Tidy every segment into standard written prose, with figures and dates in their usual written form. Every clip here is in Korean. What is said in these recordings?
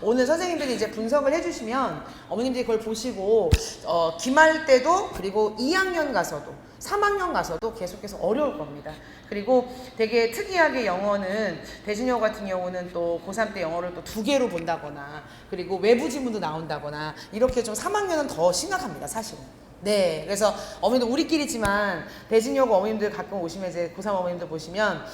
오늘 선생님들이 이제 분석을 해주시면 어머님들이 그걸 보시고 기말 때도 그리고 2학년 가서도 3학년 가서도 계속해서 어려울 겁니다. 그리고 되게 특이하게 영어는 대진여고 같은 경우는 또 고3 때 영어를 또 2개로 본다거나 그리고 외부 지문도 나온다거나 이렇게 좀 3학년은 더 심각합니다, 사실은. 네, 그래서 어머님들 우리끼리지만 대진여고 어머님들 가끔 오시면 이제 고3 어머님들 보시면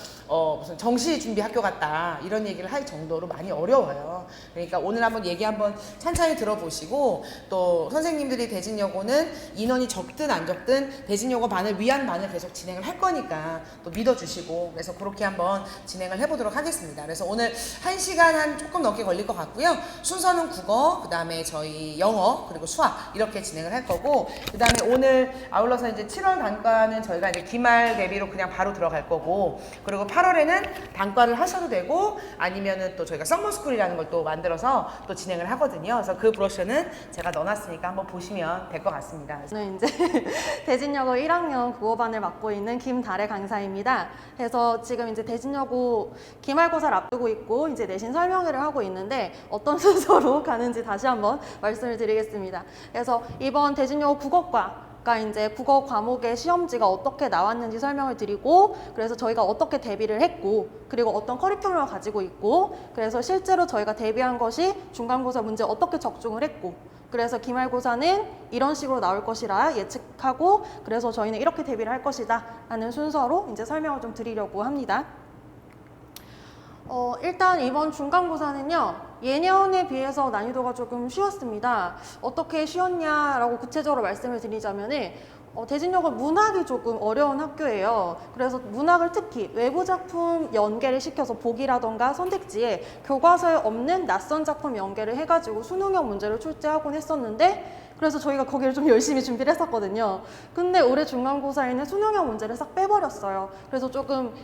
무슨 정시 준비 학교 같다 이런 얘기를 할 정도로 많이 어려워요. 그러니까 오늘 한번 얘기 한번 찬찬히 들어보시고 또 선생님들이 대진여고는 인원이 적든 안 적든 대진여고 반을 위한 반을 계속 진행을 할 거니까 또 믿어주시고 그래서 그렇게 한번 진행을 해보도록 하겠습니다. 그래서 오늘 1시간 한 조금 넘게 걸릴 것 같고요. 순서는 국어, 그 다음에 저희 영어 그리고 수학 이렇게 진행을 할 거고 그 다음에 오늘 아울러서 이제 7월 단과는 저희가 이제 기말 대비로 그냥 바로 들어갈 거고 그리고 8월에는 단과를 하셔도 되고 아니면은 또 저희가 썸머스쿨이라는 걸 또 만들어서 또 진행을 하거든요. 그래서 그 브로셔는 제가 넣어놨으니까 한번 보시면 될 것 같습니다. 저는 이제 대진여고 1학년 국어반을 맡고 있는 김달애 강사입니다. 그래서 지금 이제 대진여고 기말고사를 앞두고 있고 이제 내신 설명회를 하고 있는데 어떤 순서로 가는지 다시 한번 말씀을 드리겠습니다. 그래서 이번 대진여고 국어과가 이제 국어 과목의 시험지가 어떻게 나왔는지 설명을 드리고 그래서 저희가 어떻게 대비를 했고 그리고 어떤 커리큘럼을 가지고 있고 그래서 실제로 저희가 대비한 것이 중간고사 문제 어떻게 적중을 했고 그래서 기말고사는 이런 식으로 나올 것이라 예측하고 그래서 저희는 이렇게 대비를 할 것이다 라는 순서로 이제 설명을 좀 드리려고 합니다. 일단 이번 중간고사는요 예년에 비해서 난이도가 조금 쉬웠습니다. 어떻게 쉬웠냐라고 구체적으로 말씀을 드리자면은 대진여고 문학이 조금 어려운 학교예요. 그래서 문학을 특히 외부 작품 연계를 시켜서 보기라던가 선택지에 교과서에 없는 낯선 작품 연계를 해가지고 수능형 문제를 출제하곤 했었는데 그래서 저희가 거기를 좀 열심히 준비를 했었거든요. 근데 올해 중간고사에는 수능형 문제를 싹 빼버렸어요. 그래서 조금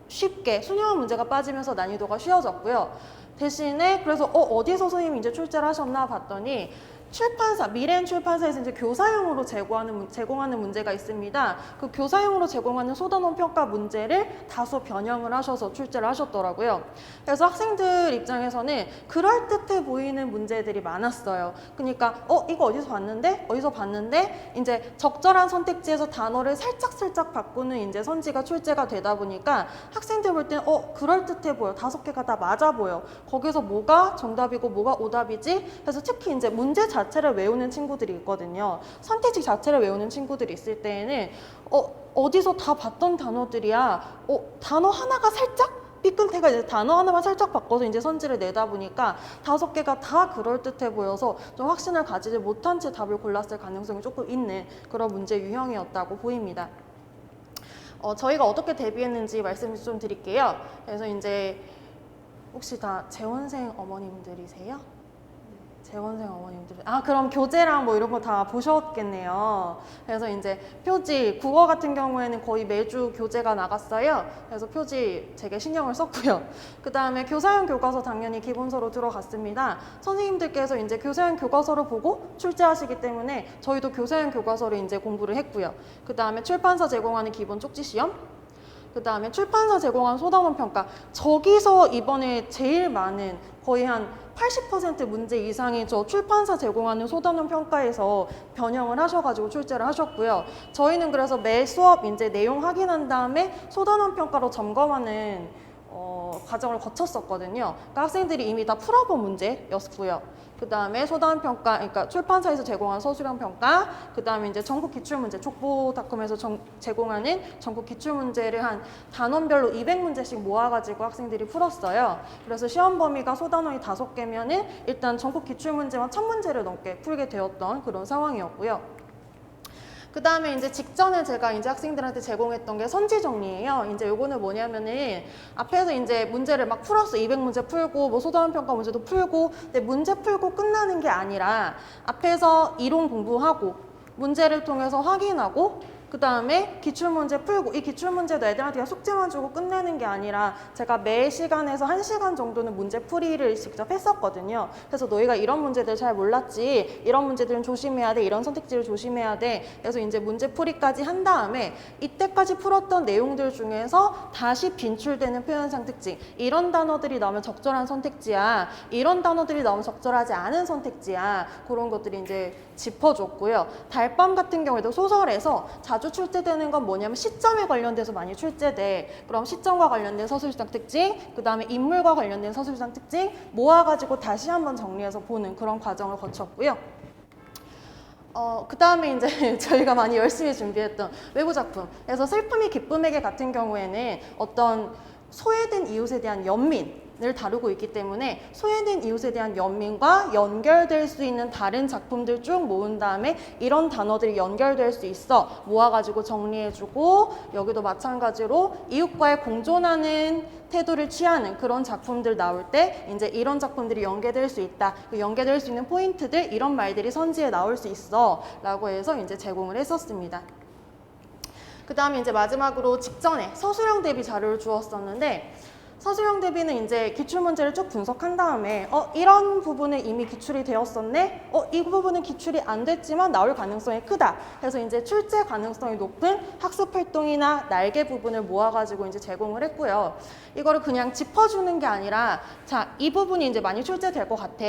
쉽게 수능형 문제가 빠지면서 난이도가 쉬워졌고요. 대신에 그래서 어디서 선생님이 이제 출제를 하셨나 봤더니 출판사, 미래엔 출판사에서 이제 교사용으로 제공하는 문제가 있습니다. 그 교사용으로 제공하는 소단원 평가 문제를 다소 변형을 하셔서 출제를 하셨더라고요. 그래서 학생들 입장에서는 그럴듯해 보이는 문제들이 많았어요. 그러니까 이거 어디서 봤는데 이제 적절한 선택지에서 단어를 살짝 바꾸는 이제 선지가 출제가 되다 보니까 학생들 볼 때는 그럴듯해 보여. 5개가 다 맞아 보여. 거기서 뭐가 정답이고 뭐가 오답이지? 그래서 특히 이제 문제 자체를 외우는 친구들이 있거든요. 선택지 자체를 외우는 친구들이 있을 때에는 어디서 다 봤던 단어들이야. 단어 하나가 살짝 삐끗해가 이제 단어 하나만 살짝 바꿔서 이제 선지를 내다 보니까 5개가 다 그럴듯해 보여서 좀 확신을 가지지 못한 채 답을 골랐을 가능성이 조금 있는 그런 문제 유형이었다고 보입니다. 저희가 어떻게 대비했는지 말씀을 좀 드릴게요. 그래서 이제 혹시 다 재원생 어머님들이세요? 재원생 어머님들. 그럼 교재랑 뭐 이런 거 다 보셨겠네요. 그래서 이제 표지, 국어 같은 경우에는 거의 매주 교재가 나갔어요. 그래서 표지 되게 신경을 썼고요. 그 다음에 교사용 교과서 당연히 기본서로 들어갔습니다. 선생님들께서 이제 교사용 교과서를 보고 출제하시기 때문에 저희도 교사용 교과서를 이제 공부를 했고요. 그 다음에 출판사 제공하는 기본 쪽지 시험. 그 다음에 출판사 제공한 소단원 평가. 저기서 이번에 제일 많은 거의 한 80% 문제 이상이 저 출판사 제공하는 소단원 평가에서 변형을 하셔가지고 출제를 하셨고요. 저희는 그래서 매 수업 이제 내용 확인한 다음에 소단원 평가로 점검하는 과정을 거쳤었거든요. 그러니까 학생들이 이미 다 풀어본 문제였고요. 그 다음에 소단 평가, 그러니까 출판사에서 제공한 서술형 평가, 그 다음에 이제 전국 기출문제, 족보닷컴에서 제공하는 전국 기출문제를 한 단원별로 200문제씩 모아가지고 학생들이 풀었어요. 그래서 시험 범위가 소단원이 5개면은 일단 전국 기출문제만 1000문제를 넘게 풀게 되었던 그런 상황이었고요. 그 다음에 이제 직전에 제가 이제 학생들한테 제공했던 게 선지 정리예요. 이제 요거는 뭐냐면은 앞에서 이제 문제를 막 풀었어. 200문제 풀고 뭐 소단원 평가 문제도 풀고 근데 문제 풀고 끝나는 게 아니라 앞에서 이론 공부하고 문제를 통해서 확인하고 그 다음에 기출문제 풀고, 이 기출문제도 애들한테 그냥 숙제만 주고 끝내는 게 아니라 제가 매 시간에서 1시간 정도는 문제풀이를 직접 했었거든요. 그래서 너희가 이런 문제들 잘 몰랐지, 이런 문제들은 조심해야 돼, 이런 선택지를 조심해야 돼. 그래서 이제 문제풀이까지 한 다음에 이때까지 풀었던 내용들 중에서 다시 빈출되는 표현상 특징, 이런 단어들이 나오면 적절한 선택지야, 이런 단어들이 나오면 적절하지 않은 선택지야, 그런 것들이 이제 짚어줬고요. 달밤 같은 경우에도 소설에서 자주 출제되는 건 뭐냐면 시점에 관련돼서 많이 출제돼. 그럼 시점과 관련된 서술상 특징, 그 다음에 인물과 관련된 서술상 특징 모아가지고 다시 한번 정리해서 보는 그런 과정을 거쳤고요. 그 다음에 이제 저희가 많이 열심히 준비했던 외부 작품. 그래서 슬픔이 기쁨에게 같은 경우에는 어떤 소외된 이웃에 대한 연민을 다루고 있기 때문에 소외된 이웃에 대한 연민과 연결될 수 있는 다른 작품들 쭉 모은 다음에 이런 단어들이 연결될 수 있어 모아가지고 정리해주고, 여기도 마찬가지로 이웃과의 공존하는 태도를 취하는 그런 작품들 나올 때 이제 이런 작품들이 연계될 수 있다, 그 연계될 수 있는 포인트들, 이런 말들이 선지에 나올 수 있어 라고 해서 이제 제공을 했었습니다. 그 다음에 이제 마지막으로 직전에 서술형 대비 자료를 주었었는데, 서술형 대비는 이제 기출문제를 쭉 분석한 다음에 이런 부분은 이미 기출이 되었었네, 이 부분은 기출이 안 됐지만 나올 가능성이 크다, 그래서 이제 출제 가능성이 높은 학습 활동이나 날개 부분을 모아가지고 이제 제공을 했고요. 이거를 그냥 짚어주는 게 아니라, 자, 이 부분이 이제 많이 출제될 것 같아,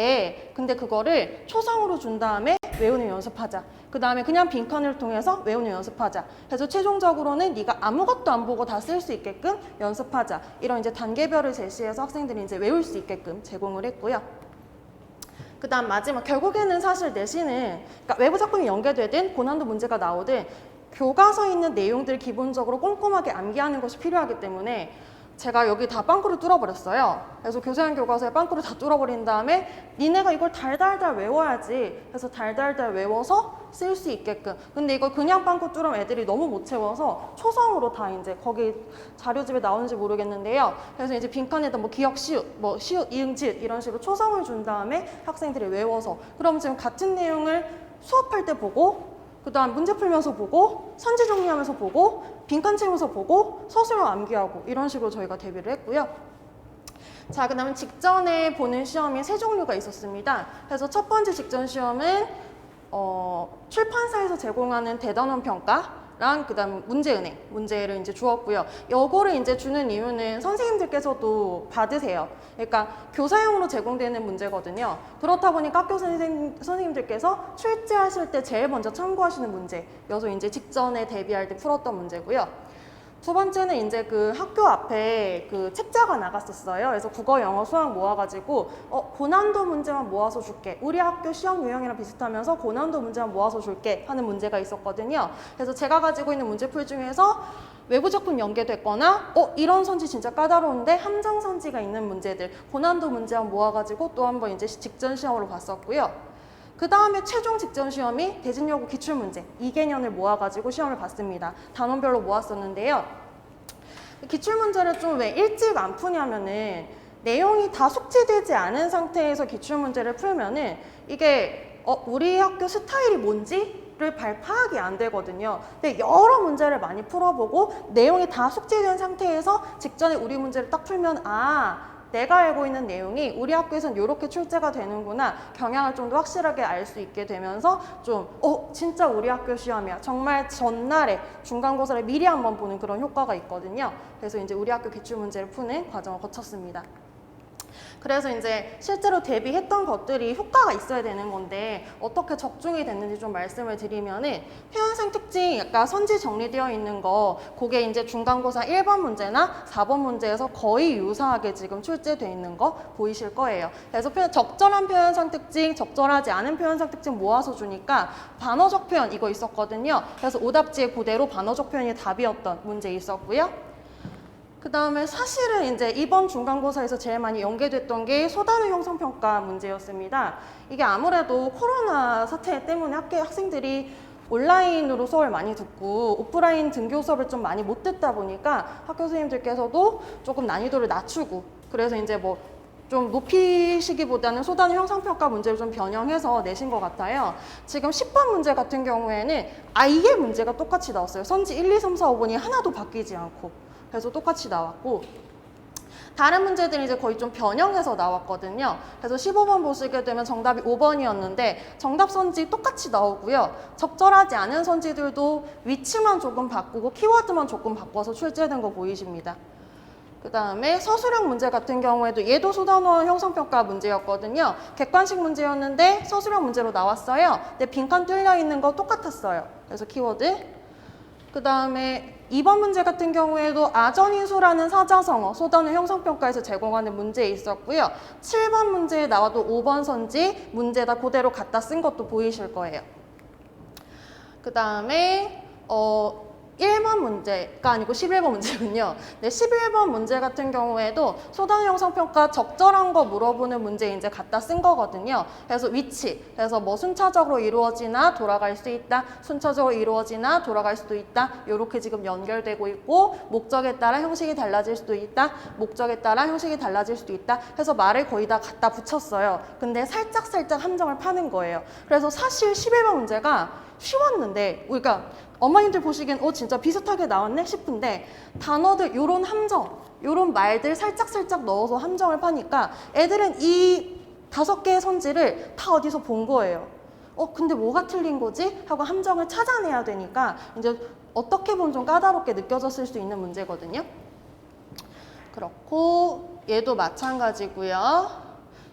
근데 그거를 초성으로 준 다음에 외우는 연습하자, 그 다음에 그냥 빈칸을 통해서 외우는 연습하자, 그래서 최종적으로는 네가 아무것도 안 보고 다 쓸 수 있게끔 연습하자, 이런 이제 단계별을 제시해서 학생들이 이제 외울 수 있게끔 제공을 했고요. 그 다음 마지막, 결국에는 사실 내신은, 그러니까 외부 작품이 연계되든 고난도 문제가 나오든 교과서에 있는 내용들 기본적으로 꼼꼼하게 암기하는 것이 필요하기 때문에 제가 여기 다 빵꾸를 뚫어버렸어요. 그래서 교사형 교과서에 빵꾸를 다 뚫어버린 다음에 니네가 이걸 달달달 외워야지, 그래서 달달달 외워서 쓸 수 있게끔. 근데 이걸 그냥 빵꾸 뚫으면 애들이 너무 못 채워서 초성으로 다 이제 거기 자료집에 나오는지 모르겠는데요. 그래서 이제 빈칸에다 뭐 기억 시읒, 뭐 시읒, 이응, 지읒 이런 식으로 초성을 준 다음에 학생들이 외워서, 그럼 지금 같은 내용을 수업할 때 보고, 그 다음 문제 풀면서 보고, 선지 정리하면서 보고, 빈칸 채우면서 보고, 서술형 암기하고, 이런 식으로 저희가 대비를 했고요. 자, 그 다음에 직전에 보는 시험이 세 종류가 있었습니다. 그래서 첫 번째 직전 시험은 출판사에서 제공하는 대단원 평가랑 그 다음 문제를 이제 주었고요. 요거를 이제 주는 이유는 선생님들께서도 받으세요. 그러니까 교사용으로 제공되는 문제거든요. 그렇다 보니까 학교 선생님들께서 출제하실 때 제일 먼저 참고하시는 문제여서 이제 직전에 대비할 때 풀었던 문제고요. 두 번째는 이제 그 학교 앞에 그 책자가 나갔었어요. 그래서 국어, 영어, 수학 모아가지고 고난도 문제만 모아서 줄게, 우리 학교 시험 유형이랑 비슷하면서 고난도 문제만 모아서 줄게 하는 문제가 있었거든요. 그래서 제가 가지고 있는 문제풀 중에서 외부 작품 연계됐거나 이런 선지 진짜 까다로운데 함정 선지가 있는 문제들, 고난도 문제만 모아가지고 또 한번 이제 직전 시험으로 봤었고요. 그 다음에 최종 직전 시험이 대진여고 기출문제 2개년을 모아가지고 시험을 봤습니다. 단원별로 모았었는데요. 기출문제를 좀 왜 일찍 안 푸냐면은 내용이 다 숙지되지 않은 상태에서 기출문제를 풀면은 이게 우리 학교 스타일이 뭔지를 파악이 안 되거든요. 근데 여러 문제를 많이 풀어보고 내용이 다 숙지된 상태에서 직전에 우리 문제를 딱 풀면 내가 알고 있는 내용이 우리 학교에서는 이렇게 출제가 되는구나, 경향을 좀 더 확실하게 알 수 있게 되면서 좀 진짜 우리 학교 시험이야, 정말 전날에 중간고사를 미리 한번 보는 그런 효과가 있거든요. 그래서 이제 우리 학교 기출문제를 푸는 과정을 거쳤습니다. 그래서 이제 실제로 대비했던 것들이 효과가 있어야 되는 건데 어떻게 적중이 됐는지 좀 말씀을 드리면은, 표현상 특징 약간 선지 정리되어 있는 거, 그게 이제 중간고사 1번 문제나 4번 문제에서 거의 유사하게 지금 출제되어 있는 거 보이실 거예요. 그래서 적절한 표현상 특징, 적절하지 않은 표현상 특징 모아서 주니까 반어적 표현 이거 있었거든요. 그래서 오답지에 그대로 반어적 표현이 답이었던 문제 있었고요. 그 다음에 사실은 이제 이번 중간고사에서 제일 많이 연계됐던 게 소단어 형성평가 문제였습니다. 이게 아무래도 코로나 사태 때문에 학생들이 온라인으로 수업을 많이 듣고 오프라인 등교 수업을 좀 많이 못 듣다 보니까 학교 선생님들께서도 조금 난이도를 낮추고, 그래서 이제 뭐 좀 높이시기보다는 소단위 형상평가 문제를 좀 변형해서 내신 것 같아요. 지금 10번 문제 같은 경우에는 아예 문제가 똑같이 나왔어요. 선지 1, 2, 3, 4, 5번이 하나도 바뀌지 않고. 그래서 똑같이 나왔고, 다른 문제들이 이제 거의 좀 변형해서 나왔거든요. 그래서 15번 보시게 되면 정답이 5번이었는데 정답 선지 똑같이 나오고요. 적절하지 않은 선지들도 위치만 조금 바꾸고 키워드만 조금 바꿔서 출제된 거 보이십니다. 그 다음에 서술형 문제 같은 경우에도 얘도 소단원 형성평가 문제였거든요. 객관식 문제였는데 서술형 문제로 나왔어요. 근데 빈칸 뚫려 있는 거 똑같았어요. 그래서 키워드. 그 다음에 2번 문제 같은 경우에도 아전인수라는 사자성어 소단원 형성평가에서 제공하는 문제 있었고요. 7번 문제에 나와도 5번 선지 문제다 그대로 갖다 쓴 것도 보이실 거예요. 그 다음에 1번 문제가 아니고 11번 문제군요. 네, 11번 문제 같은 경우에도 소단 형성평가 적절한 거 물어보는 문제 이제 갖다 쓴 거거든요. 그래서 위치, 그래서 뭐 순차적으로 이루어지나 돌아갈 수 있다, 순차적으로 이루어지나 돌아갈 수도 있다, 이렇게 지금 연결되고 있고 목적에 따라 형식이 달라질 수도 있다, 목적에 따라 형식이 달라질 수도 있다 해서 말을 거의 다 갖다 붙였어요. 근데 살짝 함정을 파는 거예요. 그래서 사실 11번 문제가 쉬웠는데, 그러니까 어머님들 보시기엔 진짜 비슷하게 나왔네 싶은데 단어들 요런 함정, 요런 말들 살짝 넣어서 함정을 파니까 애들은 이 5개의 선지를 다 어디서 본 거예요. 근데 뭐가 틀린 거지? 하고 함정을 찾아내야 되니까 이제 어떻게 보면 좀 까다롭게 느껴졌을 수 있는 문제거든요. 그렇고 얘도 마찬가지고요.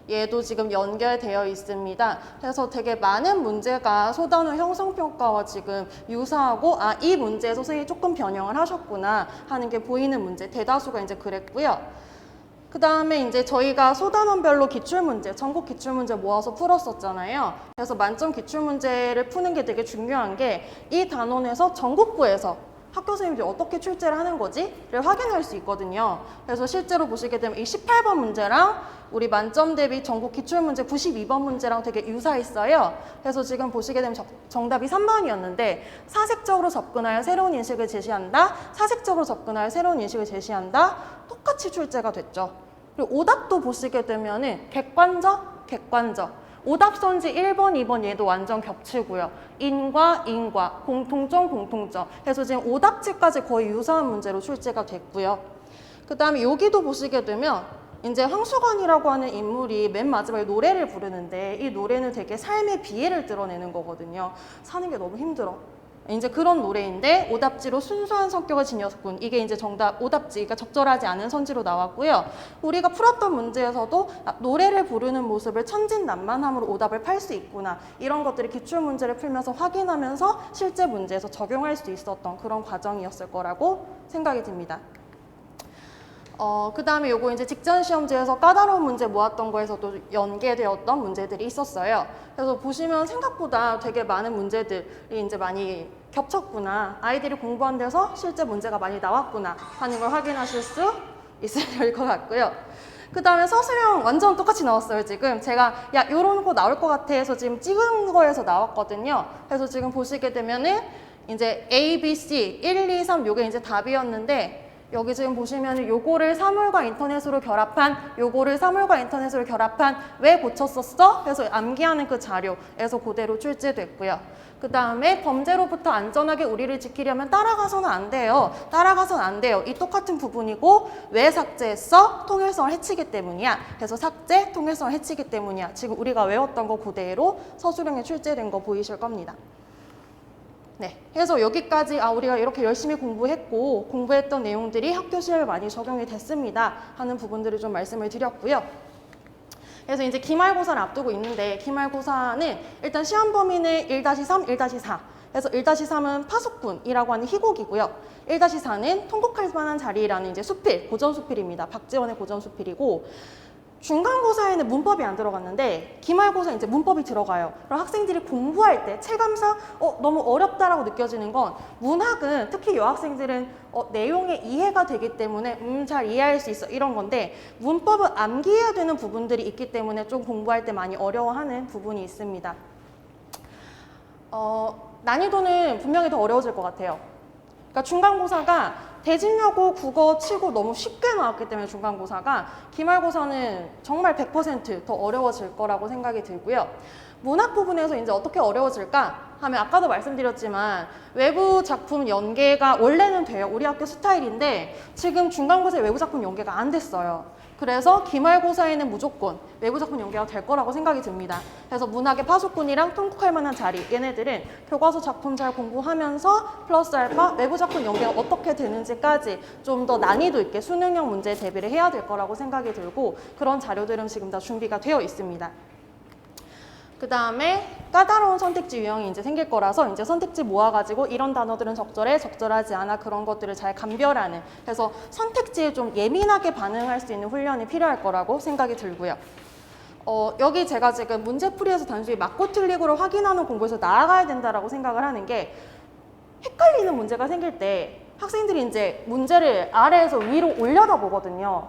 얘도 지금 연결되어 있습니다. 그래서 되게 많은 문제가 소단원 형성평가와 지금 유사하고 이 문제에서 선생님이 조금 변형을 하셨구나 하는 게 보이는 문제, 대다수가 이제 그랬고요. 그 다음에 이제 저희가 소단원별로 기출문제, 전국 기출문제 모아서 풀었었잖아요. 그래서 만점 기출문제를 푸는 게 되게 중요한 게 이 단원에서 전국구에서 학교 선생님들이 어떻게 출제를 하는 거지를 확인할 수 있거든요. 그래서 실제로 보시게 되면 이 18번 문제랑 우리 만점 대비 전국 기출문제 92번 문제랑 되게 유사했어요. 그래서 지금 보시게 되면 정답이 3번이었는데 사색적으로 접근하여 새로운 인식을 제시한다, 사색적으로 접근하여 새로운 인식을 제시한다, 똑같이 출제가 됐죠. 그리고 오답도 보시게 되면은 객관적, 오답선지 1번, 2번 얘도 완전 겹치고요. 인과, 공통점. 그래서 지금 오답지까지 거의 유사한 문제로 출제가 됐고요. 그 다음에 여기도 보시게 되면 이제 황수관이라고 하는 인물이 맨 마지막에 노래를 부르는데 이 노래는 되게 삶의 비애를 드러내는 거거든요. 사는 게 너무 힘들어. 이제 그런 노래인데 오답지로 순수한 성격을 지녔군. 이게 이제 정답 오답지가 적절하지 않은 선지로 나왔고요. 우리가 풀었던 문제에서도 노래를 부르는 모습을 천진난만함으로 오답을 팔 수 있구나. 이런 것들이 기출 문제를 풀면서 확인하면서 실제 문제에서 적용할 수 있었던 그런 과정이었을 거라고 생각이 듭니다. 그 다음에 요거 이제 직전 시험지에서 까다로운 문제 모았던 거에서도 연계되었던 문제들이 있었어요. 그래서 보시면 생각보다 되게 많은 문제들이 이제 많이 겹쳤구나. 아이들이 공부한 데서 실제 문제가 많이 나왔구나 하는 걸 확인하실 수 있을 것 같고요. 그 다음에 서술형 완전 똑같이 나왔어요. 지금 제가 요런 거 나올 것 같아 해서 지금 찍은 거에서 나왔거든요. 그래서 지금 보시게 되면은 이제 A, B, C 1, 2, 3 요게 이제 답이었는데 여기 지금 보시면 요거를 사물과 인터넷으로 결합한, 요거를 사물과 인터넷으로 결합한, 왜 고쳤었어? 그래서 암기하는 그 자료에서 그대로 출제됐고요. 그 다음에 범죄로부터 안전하게 우리를 지키려면 따라가서는 안 돼요. 이 똑같은 부분이고 왜 삭제했어? 통일성을 해치기 때문이야. 그래서 삭제, 통일성을 해치기 때문이야. 지금 우리가 외웠던 거 그대로 서술형에 출제된 거 보이실 겁니다. 네, 그래서 여기까지 우리가 이렇게 열심히 공부했고 공부했던 내용들이 학교 시험에 많이 적용이 됐습니다 하는 부분들을 좀 말씀을 드렸고요. 그래서 이제 기말고사를 앞두고 있는데 기말고사는 일단 시험 범위는 1-3, 1-4 그래서 1-3은 파수꾼이라고 하는 희곡이고요. 1-4는 통곡할 만한 자리라는 이제 수필, 고전수필입니다. 박지원의 고전수필이고 중간고사에는 문법이 안 들어갔는데 기말고사 이제 문법이 들어가요. 그럼 학생들이 공부할 때 체감상 너무 어렵다라고 느껴지는 건 문학은 특히 여학생들은 내용의 이해가 되기 때문에 잘 이해할 수 있어 이런 건데 문법은 암기해야 되는 부분들이 있기 때문에 좀 공부할 때 많이 어려워하는 부분이 있습니다. 난이도는 분명히 더 어려워질 것 같아요. 그러니까 중간고사가 대진여고 국어 치고 너무 쉽게 나왔기 때문에 중간고사가 기말고사는 정말 100%더 어려워질 거라고 생각이 들고요. 문학 부분에서 이제 어떻게 어려워질까 하면 아까도 말씀드렸지만 외부 작품 연계가 원래는 돼요. 우리 학교 스타일인데 지금 중간고사에 외부 작품 연계가 안 됐어요. 그래서 기말고사에는 무조건 외부 작품 연계가 될 거라고 생각이 듭니다. 그래서 문학의 파수꾼이랑 통곡할 만한 자리, 얘네들은 교과서 작품 잘 공부하면서 플러스 알파 외부 작품 연계가 어떻게 되는지까지 좀 더 난이도 있게 수능형 문제에 대비를 해야 될 거라고 생각이 들고 그런 자료들은 지금 다 준비가 되어 있습니다. 그 다음에 까다로운 선택지 유형이 이제 생길 거라서 이제 선택지 모아가지고 이런 단어들은 적절해, 적절하지 않아 그런 것들을 잘 감별하는 그래서 선택지에 좀 예민하게 반응할 수 있는 훈련이 필요할 거라고 생각이 들고요. 여기 제가 지금 문제풀이에서 단순히 맞고 틀리고를 확인하는 공부에서 나아가야 된다라고 생각을 하는 게 헷갈리는 문제가 생길 때 학생들이 이제 문제를 아래에서 위로 올려다 보거든요.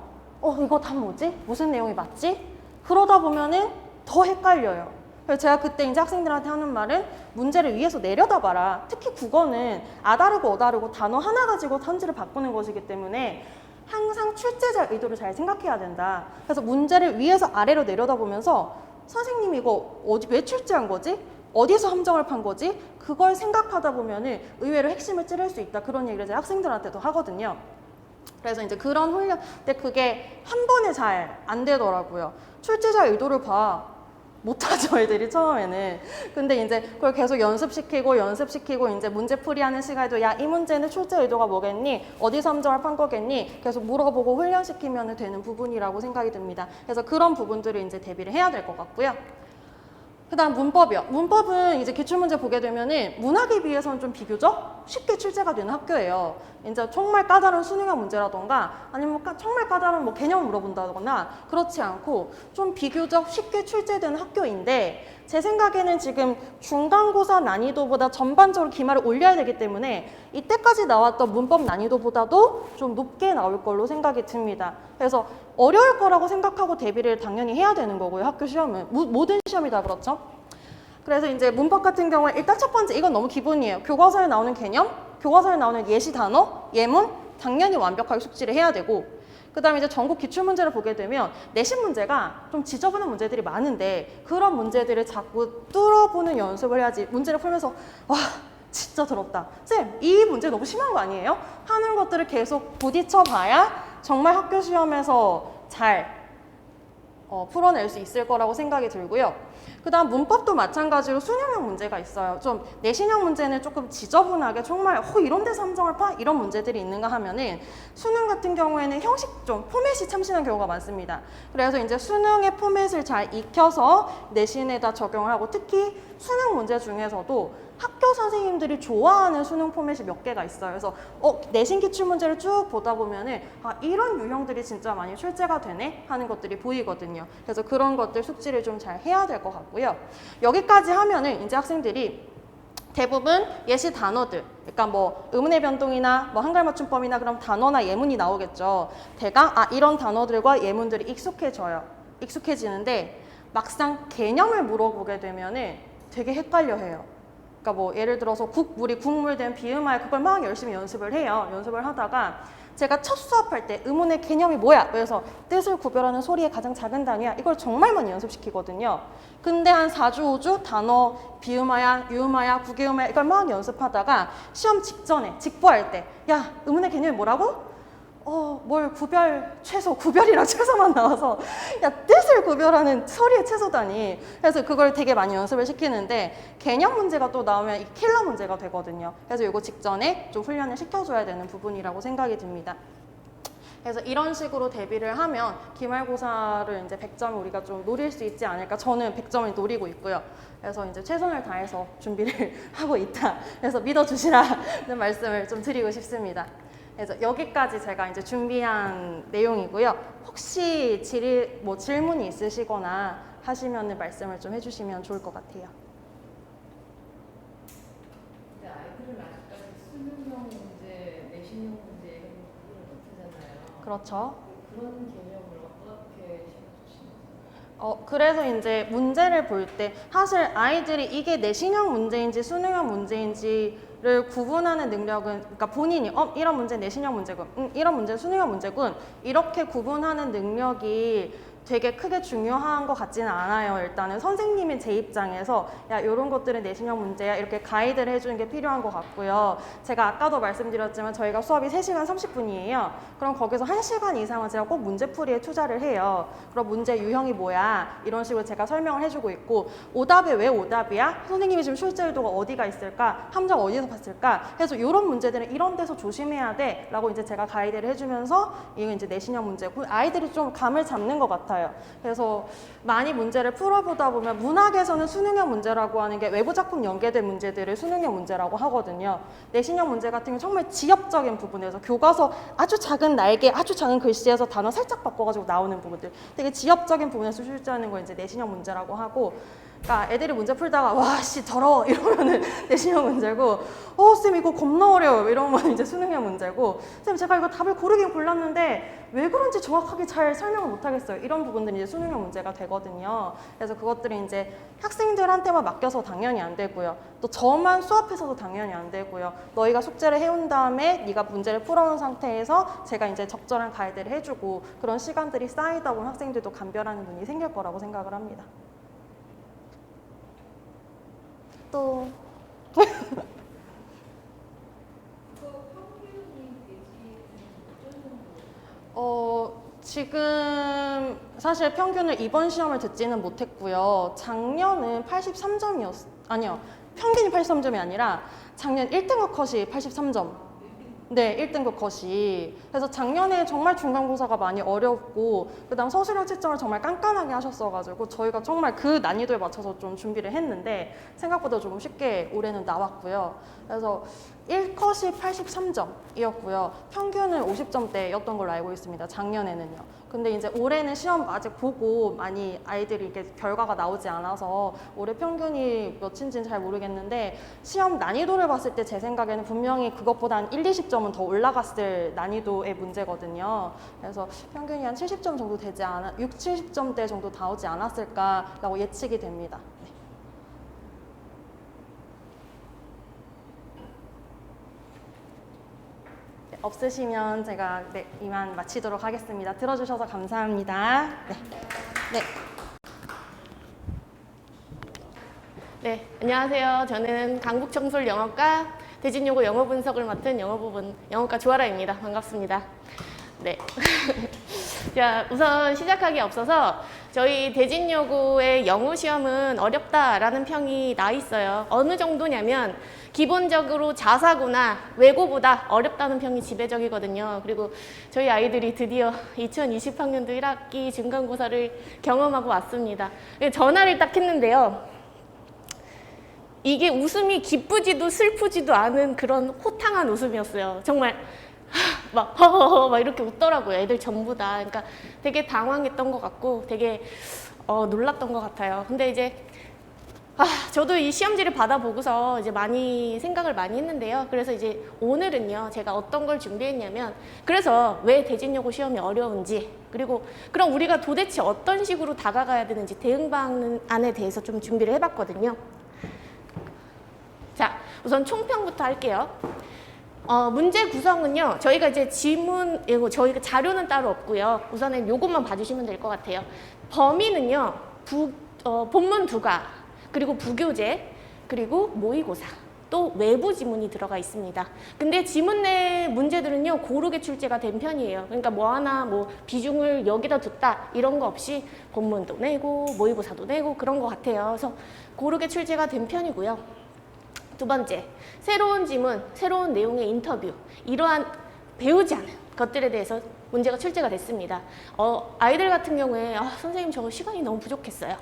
이거 답 뭐지? 무슨 내용이 맞지? 그러다 보면은 더 헷갈려요. 그래서 제가 그때 이제 학생들한테 하는 말은 문제를 위에서 내려다봐라. 특히 국어는 아다르고 어다르고 단어 하나 가지고 선지를 바꾸는 것이기 때문에 항상 출제자 의도를 잘 생각해야 된다. 그래서 문제를 위에서 아래로 내려다보면서 선생님이 이거 왜 출제한 거지? 어디서 함정을 판 거지? 그걸 생각하다 보면은 의외로 핵심을 찌를 수 있다. 그런 얘기를 제가 학생들한테도 하거든요. 그래서 이제 그런 훈련 때 그게 한 번에 잘 안 되더라고요. 출제자 의도를 봐. 못하죠, 애들이 처음에는. 근데 이제 그걸 계속 연습시키고 이제 문제풀이하는 시간에도 야, 이 문제는 출제 의도가 뭐겠니? 어디서 함정을 판 거겠니? 계속 물어보고 훈련시키면 되는 부분이라고 생각이 듭니다. 그래서 그런 부분들을 이제 대비를 해야 될 것 같고요. 그 다음 문법이요. 문법은 이제 기출문제 보게 되면은 문학에 비해서는 좀 비교적 쉽게 출제가 되는 학교예요. 이제 정말 까다로운 수능형 문제라던가 아니면 정말 까다로운 뭐 개념을 물어본다거나 그렇지 않고 좀 비교적 쉽게 출제되는 학교인데 제 생각에는 지금 중간고사 난이도보다 전반적으로 기말을 올려야 되기 때문에 이때까지 나왔던 문법 난이도보다도 좀 높게 나올 걸로 생각이 듭니다. 그래서 어려울 거라고 생각하고 대비를 당연히 해야 되는 거고요. 학교 시험은. 모든 시험이 다 그렇죠. 그래서 이제 문법 같은 경우에 일단 첫 번째 이건 너무 기본이에요. 교과서에 나오는 개념, 교과서에 나오는 예시 단어, 예문 당연히 완벽하게 숙지를 해야 되고 그 다음에 이제 전국 기출문제를 보게 되면 내신 문제가 좀 지저분한 문제들이 많은데 그런 문제들을 자꾸 뚫어보는 연습을 해야지 문제를 풀면서 와 진짜 더럽다. 쌤, 이 문제 너무 심한 거 아니에요? 하는 것들을 계속 부딪혀봐야 정말 학교 시험에서 잘 풀어낼 수 있을 거라고 생각이 들고요. 그 다음 문법도 마찬가지로 수능형 문제가 있어요. 좀 내신형 문제는 조금 지저분하게 정말 이런 데서 함정을 파? 이런 문제들이 있는가 하면은 수능 같은 경우에는 형식 좀 포맷이 참신한 경우가 많습니다. 그래서 이제 수능의 포맷을 잘 익혀서 내신에다 적용을 하고 특히 수능 문제 중에서도 학교 선생님들이 좋아하는 수능 포맷이 몇 개가 있어요. 그래서 내신 기출 문제를 쭉 보다 보면은 이런 유형들이 진짜 많이 출제가 되네 하는 것들이 보이거든요. 그래서 그런 것들 숙지를 좀 잘 해야 될 것 같고요. 여기까지 하면은 이제 학생들이 대부분 예시 단어들, 그러니까 뭐 의문의 변동이나 뭐 한글 맞춤법이나 그럼 단어나 예문이 나오겠죠. 대강 이런 단어들과 예문들이 익숙해지는데 막상 개념을 물어보게 되면은 되게 헷갈려해요. 그러니까 뭐 예를 들어서 국물이 국물된 비음할 그걸 막 열심히 연습을 해요. 연습을 하다가 제가 첫 수업할 때 의문의 개념이 뭐야? 그래서 뜻을 구별하는 소리의 가장 작은 단위야. 이걸 정말 많이 연습시키거든요. 근데 한 4주, 5주 단어 비음하야, 유음하야, 부기음하야 이걸 막 연습하다가 시험 직전에 직보할 때 야, 의문의 개념이 뭐라고? 뭘 구별이랑 최소만 나와서 야 뜻을 구별하는 소리의 최소다니. 그래서 그걸 되게 많이 연습을 시키는데 개념 문제가 또 나오면 이 킬러 문제가 되거든요. 그래서 이거 직전에 좀 훈련을 시켜줘야 되는 부분이라고 생각이 듭니다. 그래서 이런 식으로 대비를 하면 기말고사를 이제 100점을 우리가 좀 노릴 수 있지 않을까. 저는 100점을 노리고 있고요. 그래서 이제 최선을 다해서 준비를 하고 있다. 그래서 믿어주시라는 말씀을 좀 드리고 싶습니다. 그래서 여기까지 제가 이제 준비한 내용이고요. 혹시 질문이 있으시거나 하시면 말씀을 좀 해주시면 좋을 것 같아요. 근데 아이들은 아직까지 수능형 문제, 내신형 문제 이런 거 구분을 못하잖아요. 그렇죠. 그런 개념을 어떻게 심어주시나요? 그래서 이제 문제를 볼 때 사실 아이들이 이게 내신형 문제인지 수능형 문제인지를 구분하는 능력은, 그러니까 본인이 이런 문제 내신형 문제군, 이런 문제 수능형 문제군, 이렇게 구분하는 능력이 되게 크게 중요한 것 같지는 않아요. 일단은 선생님이 제 입장에서 야 이런 것들은 내신형 문제야 이렇게 가이드를 해주는 게 필요한 것 같고요. 제가 아까도 말씀드렸지만 저희가 수업이 3시간 30분이에요. 그럼 거기서 1시간 이상은 제가 꼭 문제풀이에 투자를 해요. 그럼 문제 유형이 뭐야 이런 식으로 제가 설명을 해주고 있고, 오답이 왜 오답이야? 선생님이 지금 출제 의도가 어디가 있을까? 함정 어디서 봤을까? 해서 이런 문제들은 이런 데서 조심해야 돼 라고 이제 제가 가이드를 해주면서 이건 이제 내신형 문제고, 아이들이 좀 감을 잡는 것 같아요. 그래서 많이 문제를 풀어보다 보면 문학에서는 수능형 문제라고 하는 게 외부 작품 연계된 문제들을 수능형 문제라고 하거든요. 내신형 문제 같은 경우 정말 지엽적인 부분에서 교과서 아주 작은 날개, 아주 작은 글씨에서 단어 살짝 바꿔가지고 나오는 부분들, 되게 지엽적인 부분에서 출제하는 거 이제 내신형 문제라고 하고, 그러니까 애들이 문제 풀다가 와 씨 더러워 이러면은 내신형 문제고, 쌤 이거 겁나 어려워 이러면 이제 수능형 문제고, 쌤 제가 이거 답을 고르긴 골랐는데 왜 그런지 정확하게 잘 설명을 못 하겠어요, 이런 부분들이 이제 수능형 문제가 되거든요. 그래서 그것들이 이제 학생들한테만 맡겨서 당연히 안 되고요, 또 저만 수업해서도 당연히 안 되고요, 너희가 숙제를 해온 다음에 네가 문제를 풀어놓은 상태에서 제가 이제 적절한 가이드를 해주고, 그런 시간들이 쌓이다 보면 학생들도 감별하는 눈이 생길 거라고 생각을 합니다. 또 그 평균이 되지 어떤 정도? 지금 사실 평균을 이번 시험을 듣지는 못했고요. 작년은 83점이었, 평균이 83점이 아니라 작년 1등급 컷이 83점. 네, 1등급 컷이. 그래서 작년에 정말 중간고사가 많이 어렵고, 그 다음 서술형 채점을 정말 깐깐하게 하셨어가지고 저희가 정말 그 난이도에 맞춰서 좀 준비를 했는데 생각보다 조금 쉽게 올해는 나왔고요. 그래서 1컷이 83점이었고요. 평균은 50점대였던 걸로 알고 있습니다, 작년에는요. 근데 이제 올해는 시험 아직 보고 많이 아이들이 이렇게 결과가 나오지 않아서 올해 평균이 몇인지는 잘 모르겠는데, 시험 난이도를 봤을 때 제 생각에는 분명히 그것보다 한 1, 20점은 더 올라갔을 난이도의 문제거든요. 그래서 평균이 한 70점 정도 되지 않아, 6, 70점대 정도 나오지 않았을까라고 예측이 됩니다. 네. 없으시면 제가 이만 마치도록 하겠습니다. 들어주셔서 감사합니다. 네. 네, 안녕하세요. 저는 강북청솔 영어과 대진여고 영어 분석을 맡은 영어과 조아라입니다. 반갑습니다. 네. 자, 우선 시작하기 앞서서 저희 대진여고의 영어 시험은 어렵다라는 평이 나 있어요. 어느 정도냐면 기본적으로 자사고나 외고보다 어렵다는 평이 지배적이거든요. 그리고 저희 아이들이 드디어 2020학년도 1학기 중간고사를 경험하고 왔습니다. 전화를 딱 했는데요. 이게 웃음이 기쁘지도 슬프지도 않은 그런 호탕한 웃음이었어요. 정말 막 허허허 막 이렇게 웃더라고요. 애들 전부 다. 그러니까 되게 당황했던 것 같고 되게 놀랐던 것 같아요. 근데 이제 저도 이 시험지를 받아보고서 이제 많이 생각을 많이 했는데요. 그래서 이제 오늘은요, 제가 어떤 걸 준비했냐면, 그래서 왜 대진여고 시험이 어려운지, 그리고 그럼 우리가 도대체 어떤 식으로 다가가야 되는지 대응 방안에 대해서 좀 준비를 해봤거든요. 자, 우선 총평부터 할게요. 문제 구성은요, 저희가 이제 저희가 자료는 따로 없고요. 우선은 요것만 봐주시면 될 것 같아요. 범위는요, 본문 2가, 그리고 부교재, 그리고 모의고사, 또 외부 지문이 들어가 있습니다. 근데 지문 내 문제들은요, 고르게 출제가 된 편이에요. 그러니까 뭐 하나 비중을 여기다 뒀다 이런 거 없이 본문도 내고 모의고사도 내고 그런 것 같아요. 그래서 고르게 출제가 된 편이고요. 두 번째, 새로운 지문, 새로운 내용의 인터뷰, 이러한 배우지 않은 것들에 대해서 문제가 출제가 됐습니다. 아이들 같은 경우에 선생님 저 시간이 너무 부족했어요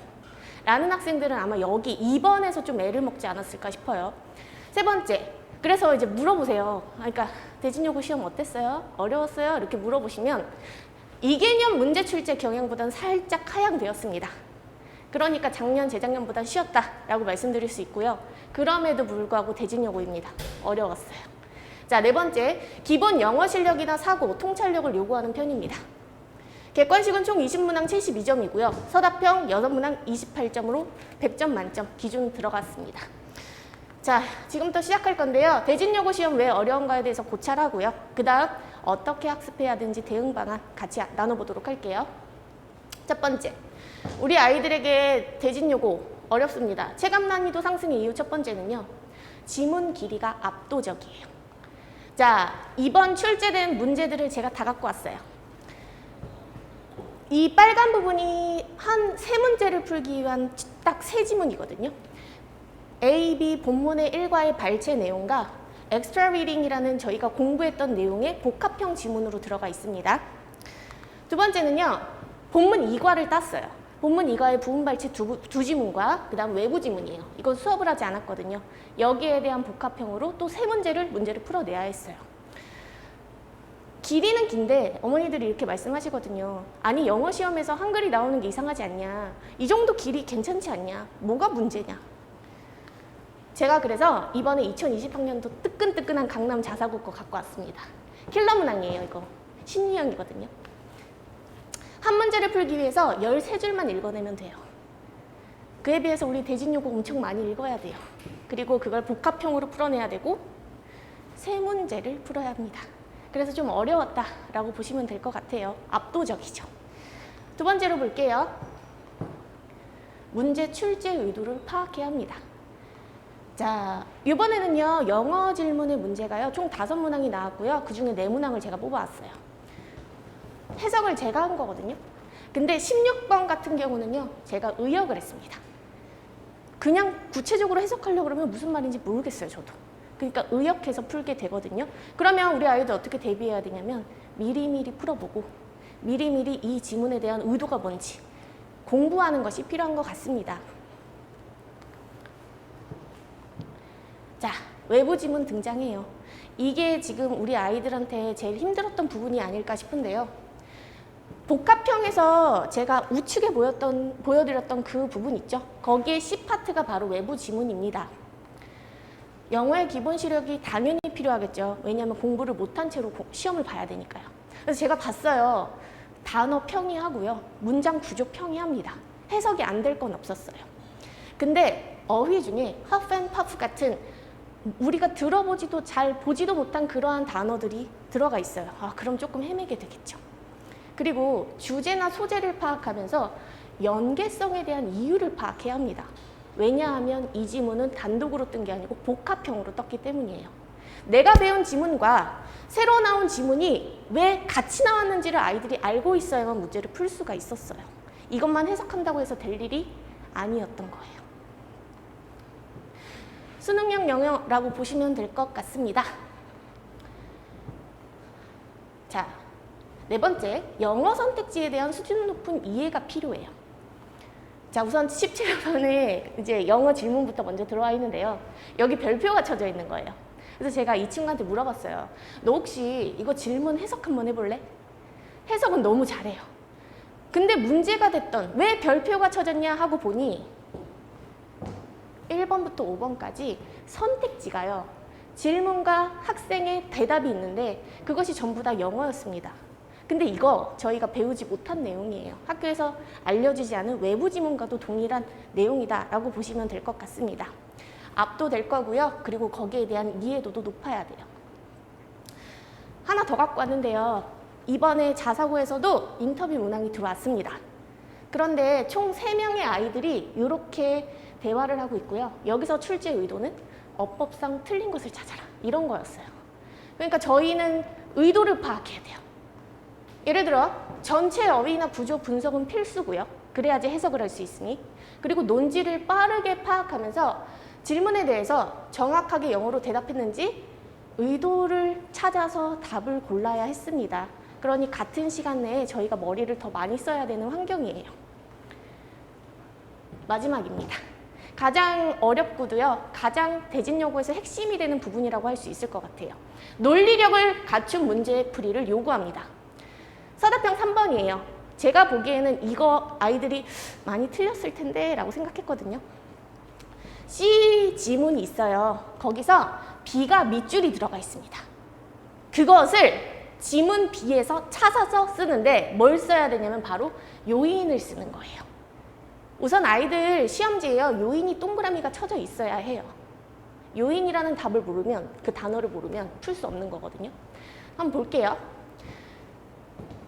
라는 학생들은 아마 여기 2번에서 좀 애를 먹지 않았을까 싶어요. 세 번째, 그래서 이제 물어보세요. 그러니까 대진여고 시험 어땠어요? 어려웠어요? 이렇게 물어보시면 이 개념 문제 출제 경향보다는 살짝 하향되었습니다. 그러니까 작년, 재작년보다 쉬웠다라고 말씀드릴 수 있고요. 그럼에도 불구하고 대진여고입니다. 어려웠어요. 자, 네 번째, 기본 영어 실력이나 사고, 통찰력을 요구하는 편입니다. 객관식은 총 20문항 72점이고요. 서답형 6문항 28점으로 100점 만점 기준 들어갔습니다. 자, 지금부터 시작할 건데요. 대진여고 시험 왜 어려운가에 대해서 고찰하고요. 그 다음 어떻게 학습해야 하는지 대응 방안 같이 나눠보도록 할게요. 첫 번째, 우리 아이들에게 대진여고 어렵습니다. 체감 난이도 상승의 이유 첫 번째는요. 지문 길이가 압도적이에요. 자, 이번 출제된 문제들을 제가 다 갖고 왔어요. 이 빨간 부분이 한 3문제를 풀기 위한 딱 3지문이거든요. A, B 본문의 일과의 발췌 내용과 엑스트라 리딩이라는 저희가 공부했던 내용의 복합형 지문으로 들어가 있습니다. 두 번째는요. 본문 2과를 땄어요. 본문 2과의 부분 발췌 두 지문과 그 다음 외부 지문이에요. 이건 수업을 하지 않았거든요. 여기에 대한 복합형으로 또 3문제를 풀어내야 했어요. 길이는 긴데 어머니들이 이렇게 말씀하시거든요. 아니 영어 시험에서 한글이 나오는 게 이상하지 않냐. 이 정도 길이 괜찮지 않냐. 뭐가 문제냐. 제가 그래서 이번에 2020학년도 뜨끈뜨끈한 강남 자사고 거 갖고 왔습니다. 킬러 문항이에요. 이거 신유형이거든요. 한 문제를 풀기 위해서 13줄만 읽어내면 돼요. 그에 비해서 우리 대진여고 엄청 많이 읽어야 돼요. 그리고 그걸 복합형으로 풀어내야 되고 3문제를 풀어야 합니다. 그래서 좀 어려웠다라고 보시면 될 것 같아요. 압도적이죠. 두 번째로 볼게요. 문제 출제 의도를 파악해야 합니다. 자, 이번에는요. 영어 질문의 문제가요. 총 5문항이 나왔고요. 그중에 4문항을 제가 뽑아왔어요. 해석을 제가 한 거거든요. 근데 16번 같은 경우는요. 제가 의역을 했습니다. 그냥 구체적으로 해석하려고 그러면 무슨 말인지 모르겠어요. 저도. 그러니까 의역해서 풀게 되거든요. 그러면 우리 아이들 어떻게 대비해야 되냐면 미리미리 풀어보고 미리미리 이 지문에 대한 의도가 뭔지 공부하는 것이 필요한 것 같습니다. 자, 외부 지문 등장해요. 이게 지금 우리 아이들한테 제일 힘들었던 부분이 아닐까 싶은데요. 복합형에서 제가 우측에 보여드렸던 그 부분 있죠? 거기에 C파트가 바로 외부 지문입니다. 영어의 기본 시력이 당연히 필요하겠죠. 왜냐하면 공부를 못한 채로 시험을 봐야 되니까요. 그래서 제가 봤어요. 단어 평이하고요. 문장 구조 평이합니다. 해석이 안 될 건 없었어요. 근데 어휘 중에 huff and puff 같은 우리가 들어보지도 잘 보지도 못한 그러한 단어들이 들어가 있어요. 아, 그럼 조금 헤매게 되겠죠. 그리고 주제나 소재를 파악하면서 연계성에 대한 이유를 파악해야 합니다. 왜냐하면 이 지문은 단독으로 뜬 게 아니고 복합형으로 떴기 때문이에요. 내가 배운 지문과 새로 나온 지문이 왜 같이 나왔는지를 아이들이 알고 있어야만 문제를 풀 수가 있었어요. 이것만 해석한다고 해서 될 일이 아니었던 거예요. 수능형 영어라고 보시면 될 것 같습니다. 자, 4번째, 영어 선택지에 대한 수준 높은 이해가 필요해요. 자, 우선 17번에 이제 영어 질문부터 먼저 들어와 있는데요. 여기 별표가 쳐져 있는 거예요. 그래서 제가 이 친구한테 물어봤어요. 너 혹시 이거 질문 해석 한번 해볼래? 해석은 너무 잘해요. 근데 문제가 됐던 왜 별표가 쳐졌냐 하고 보니 1번부터 5번까지 선택지가요. 질문과 학생의 대답이 있는데 그것이 전부 다 영어였습니다. 근데 이거 저희가 배우지 못한 내용이에요. 학교에서 알려주지 않은 외부 지문과도 동일한 내용이다라고 보시면 될 것 같습니다. 압도될 거고요. 그리고 거기에 대한 이해도도 높아야 돼요. 하나 더 갖고 왔는데요. 이번에 자사고에서도 인터뷰 문항이 들어왔습니다. 그런데 총 3명의 아이들이 이렇게 대화를 하고 있고요. 여기서 출제 의도는 어법상 틀린 것을 찾아라. 이런 거였어요. 그러니까 저희는 의도를 파악해야 돼요. 예를 들어 전체 어휘나 구조 분석은 필수고요. 그래야지 해석을 할 수 있으니. 그리고 논지를 빠르게 파악하면서 질문에 대해서 정확하게 영어로 대답했는지 의도를 찾아서 답을 골라야 했습니다. 그러니 같은 시간 내에 저희가 머리를 더 많이 써야 되는 환경이에요. 마지막입니다. 가장 어렵고도요. 가장 대진여고에서 핵심이 되는 부분이라고 할 수 있을 것 같아요. 논리력을 갖춘 문제풀이를 요구합니다. 서답형 3번이에요. 제가 보기에는 이거 아이들이 많이 틀렸을 텐데 라고 생각했거든요. C 지문이 있어요. 거기서 B가 밑줄이 들어가 있습니다. 그것을 지문 B에서 찾아서 쓰는데 뭘 써야 되냐면 바로 요인을 쓰는 거예요. 우선 아이들 시험지에요. 요인이 동그라미가 쳐져 있어야 해요. 요인이라는 답을 모르면, 그 단어를 모르면 풀 수 없는 거거든요. 한번 볼게요.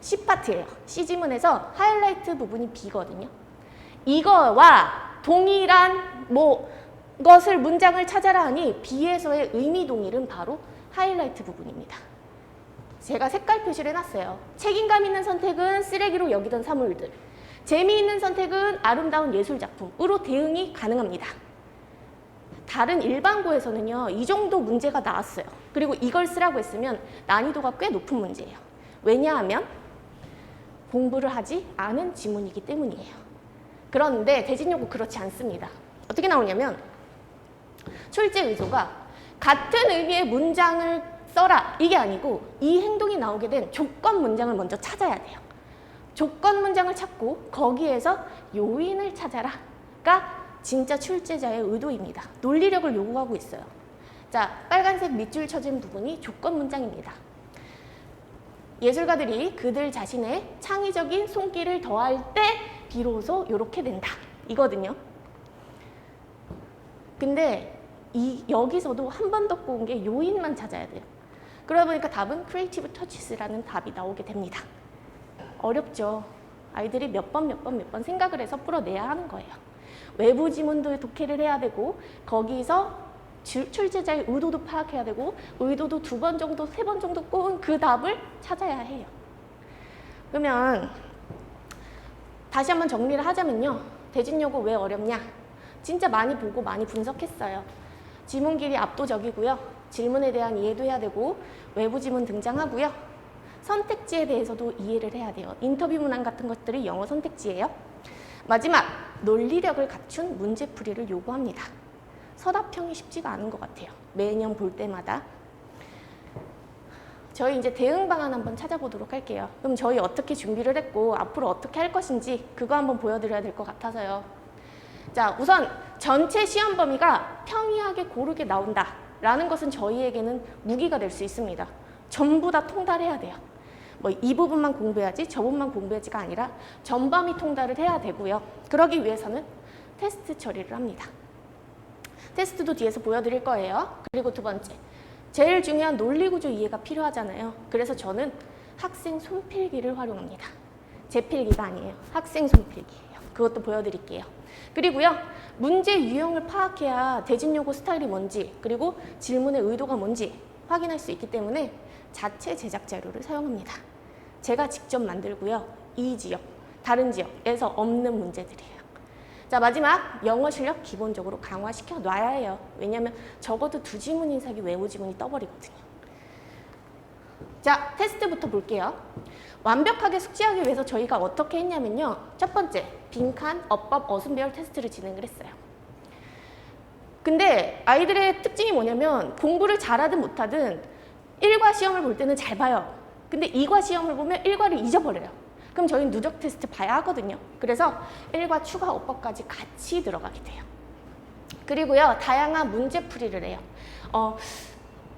C파트예요. C지문에서 하이라이트 부분이 B거든요. 이거와 동일한 것을 문장을 찾아라 하니 B에서의 의미 동일은 바로 하이라이트 부분입니다. 제가 색깔 표시를 해놨어요. 책임감 있는 선택은 쓰레기로 여기던 사물들, 재미있는 선택은 아름다운 예술작품으로 대응이 가능합니다. 다른 일반고에서는요, 이 정도 문제가 나왔어요. 그리고 이걸 쓰라고 했으면 난이도가 꽤 높은 문제예요. 왜냐하면 공부를 하지 않은 지문이기 때문이에요. 그런데 대진요구 그렇지 않습니다. 어떻게 나오냐면 출제 의도가 같은 의미의 문장을 써라 이게 아니고 이 행동이 나오게 된 조건 문장을 먼저 찾아야 돼요. 조건 문장을 찾고 거기에서 요인을 찾아라가 진짜 출제자의 의도입니다. 논리력을 요구하고 있어요. 자, 빨간색 밑줄 쳐진 부분이 조건 문장입니다. 예술가들이 그들 자신의 창의적인 손길을 더할 때 비로소 이렇게 된다 이거든요. 근데 여기서도 한 번 더 꼬은 게 요인만 찾아야 돼요. 그러다 보니까 답은 크리에이티브 터치스라는 답이 나오게 됩니다. 어렵죠. 아이들이 몇 번 생각을 해서 풀어내야 하는 거예요. 외부 지문도 독해를 해야 되고 거기서 출제자의 의도도 파악해야 되고 의도도 2번 정도, 3번 정도 꼬은 그 답을 찾아야 해요. 그러면 다시 한번 정리를 하자면요. 대진요구 왜 어렵냐? 진짜 많이 보고 많이 분석했어요. 지문 길이 압도적이고요. 질문에 대한 이해도 해야 되고 외부 지문 등장하고요. 선택지에 대해서도 이해를 해야 돼요. 인터뷰 문항 같은 것들이 영어 선택지예요. 마지막, 논리력을 갖춘 문제풀이를 요구합니다. 서답형이 쉽지가 않은 것 같아요. 매년 볼 때마다. 저희 이제 대응 방안 한번 찾아보도록 할게요. 그럼 저희 어떻게 준비를 했고 앞으로 어떻게 할 것인지 그거 한번 보여드려야 될 것 같아서요. 자, 우선 전체 시험 범위가 평이하게 고르게 나온다라는 것은 저희에게는 무기가 될 수 있습니다. 전부 다 통달해야 돼요. 이 부분만 공부해야지 저 부분만 공부해야지가 아니라 전범위 통달을 해야 되고요. 그러기 위해서는 테스트 처리를 합니다. 테스트도 뒤에서 보여드릴 거예요. 그리고 2번째, 제일 중요한 논리구조 이해가 필요하잖아요. 그래서 저는 학생 손필기를 활용합니다. 제 필기가 아니에요. 학생 손필기예요. 그것도 보여드릴게요. 그리고요, 문제 유형을 파악해야 대진요구 스타일이 뭔지 그리고 질문의 의도가 뭔지 확인할 수 있기 때문에 자체 제작 자료를 사용합니다. 제가 직접 만들고요. 이 지역, 다른 지역에서 없는 문제들이에요. 자, 마지막, 영어 실력 기본적으로 강화시켜 놔야 해요. 왜냐하면 적어도 2지문 이상이 외부 지문이 떠버리거든요. 자, 테스트부터 볼게요. 완벽하게 숙지하기 위해서 저희가 어떻게 했냐면요. 첫 번째, 빈칸, 어법, 어순배열 테스트를 진행을 했어요. 근데 아이들의 특징이 뭐냐면 공부를 잘하든 못하든 1과 시험을 볼 때는 잘 봐요. 근데 2과 시험을 보면 1과를 잊어버려요. 그럼 저희는 누적 테스트 봐야 하거든요. 그래서 1과 추가 어법까지 같이 들어가게 돼요. 그리고요, 다양한 문제풀이를 해요.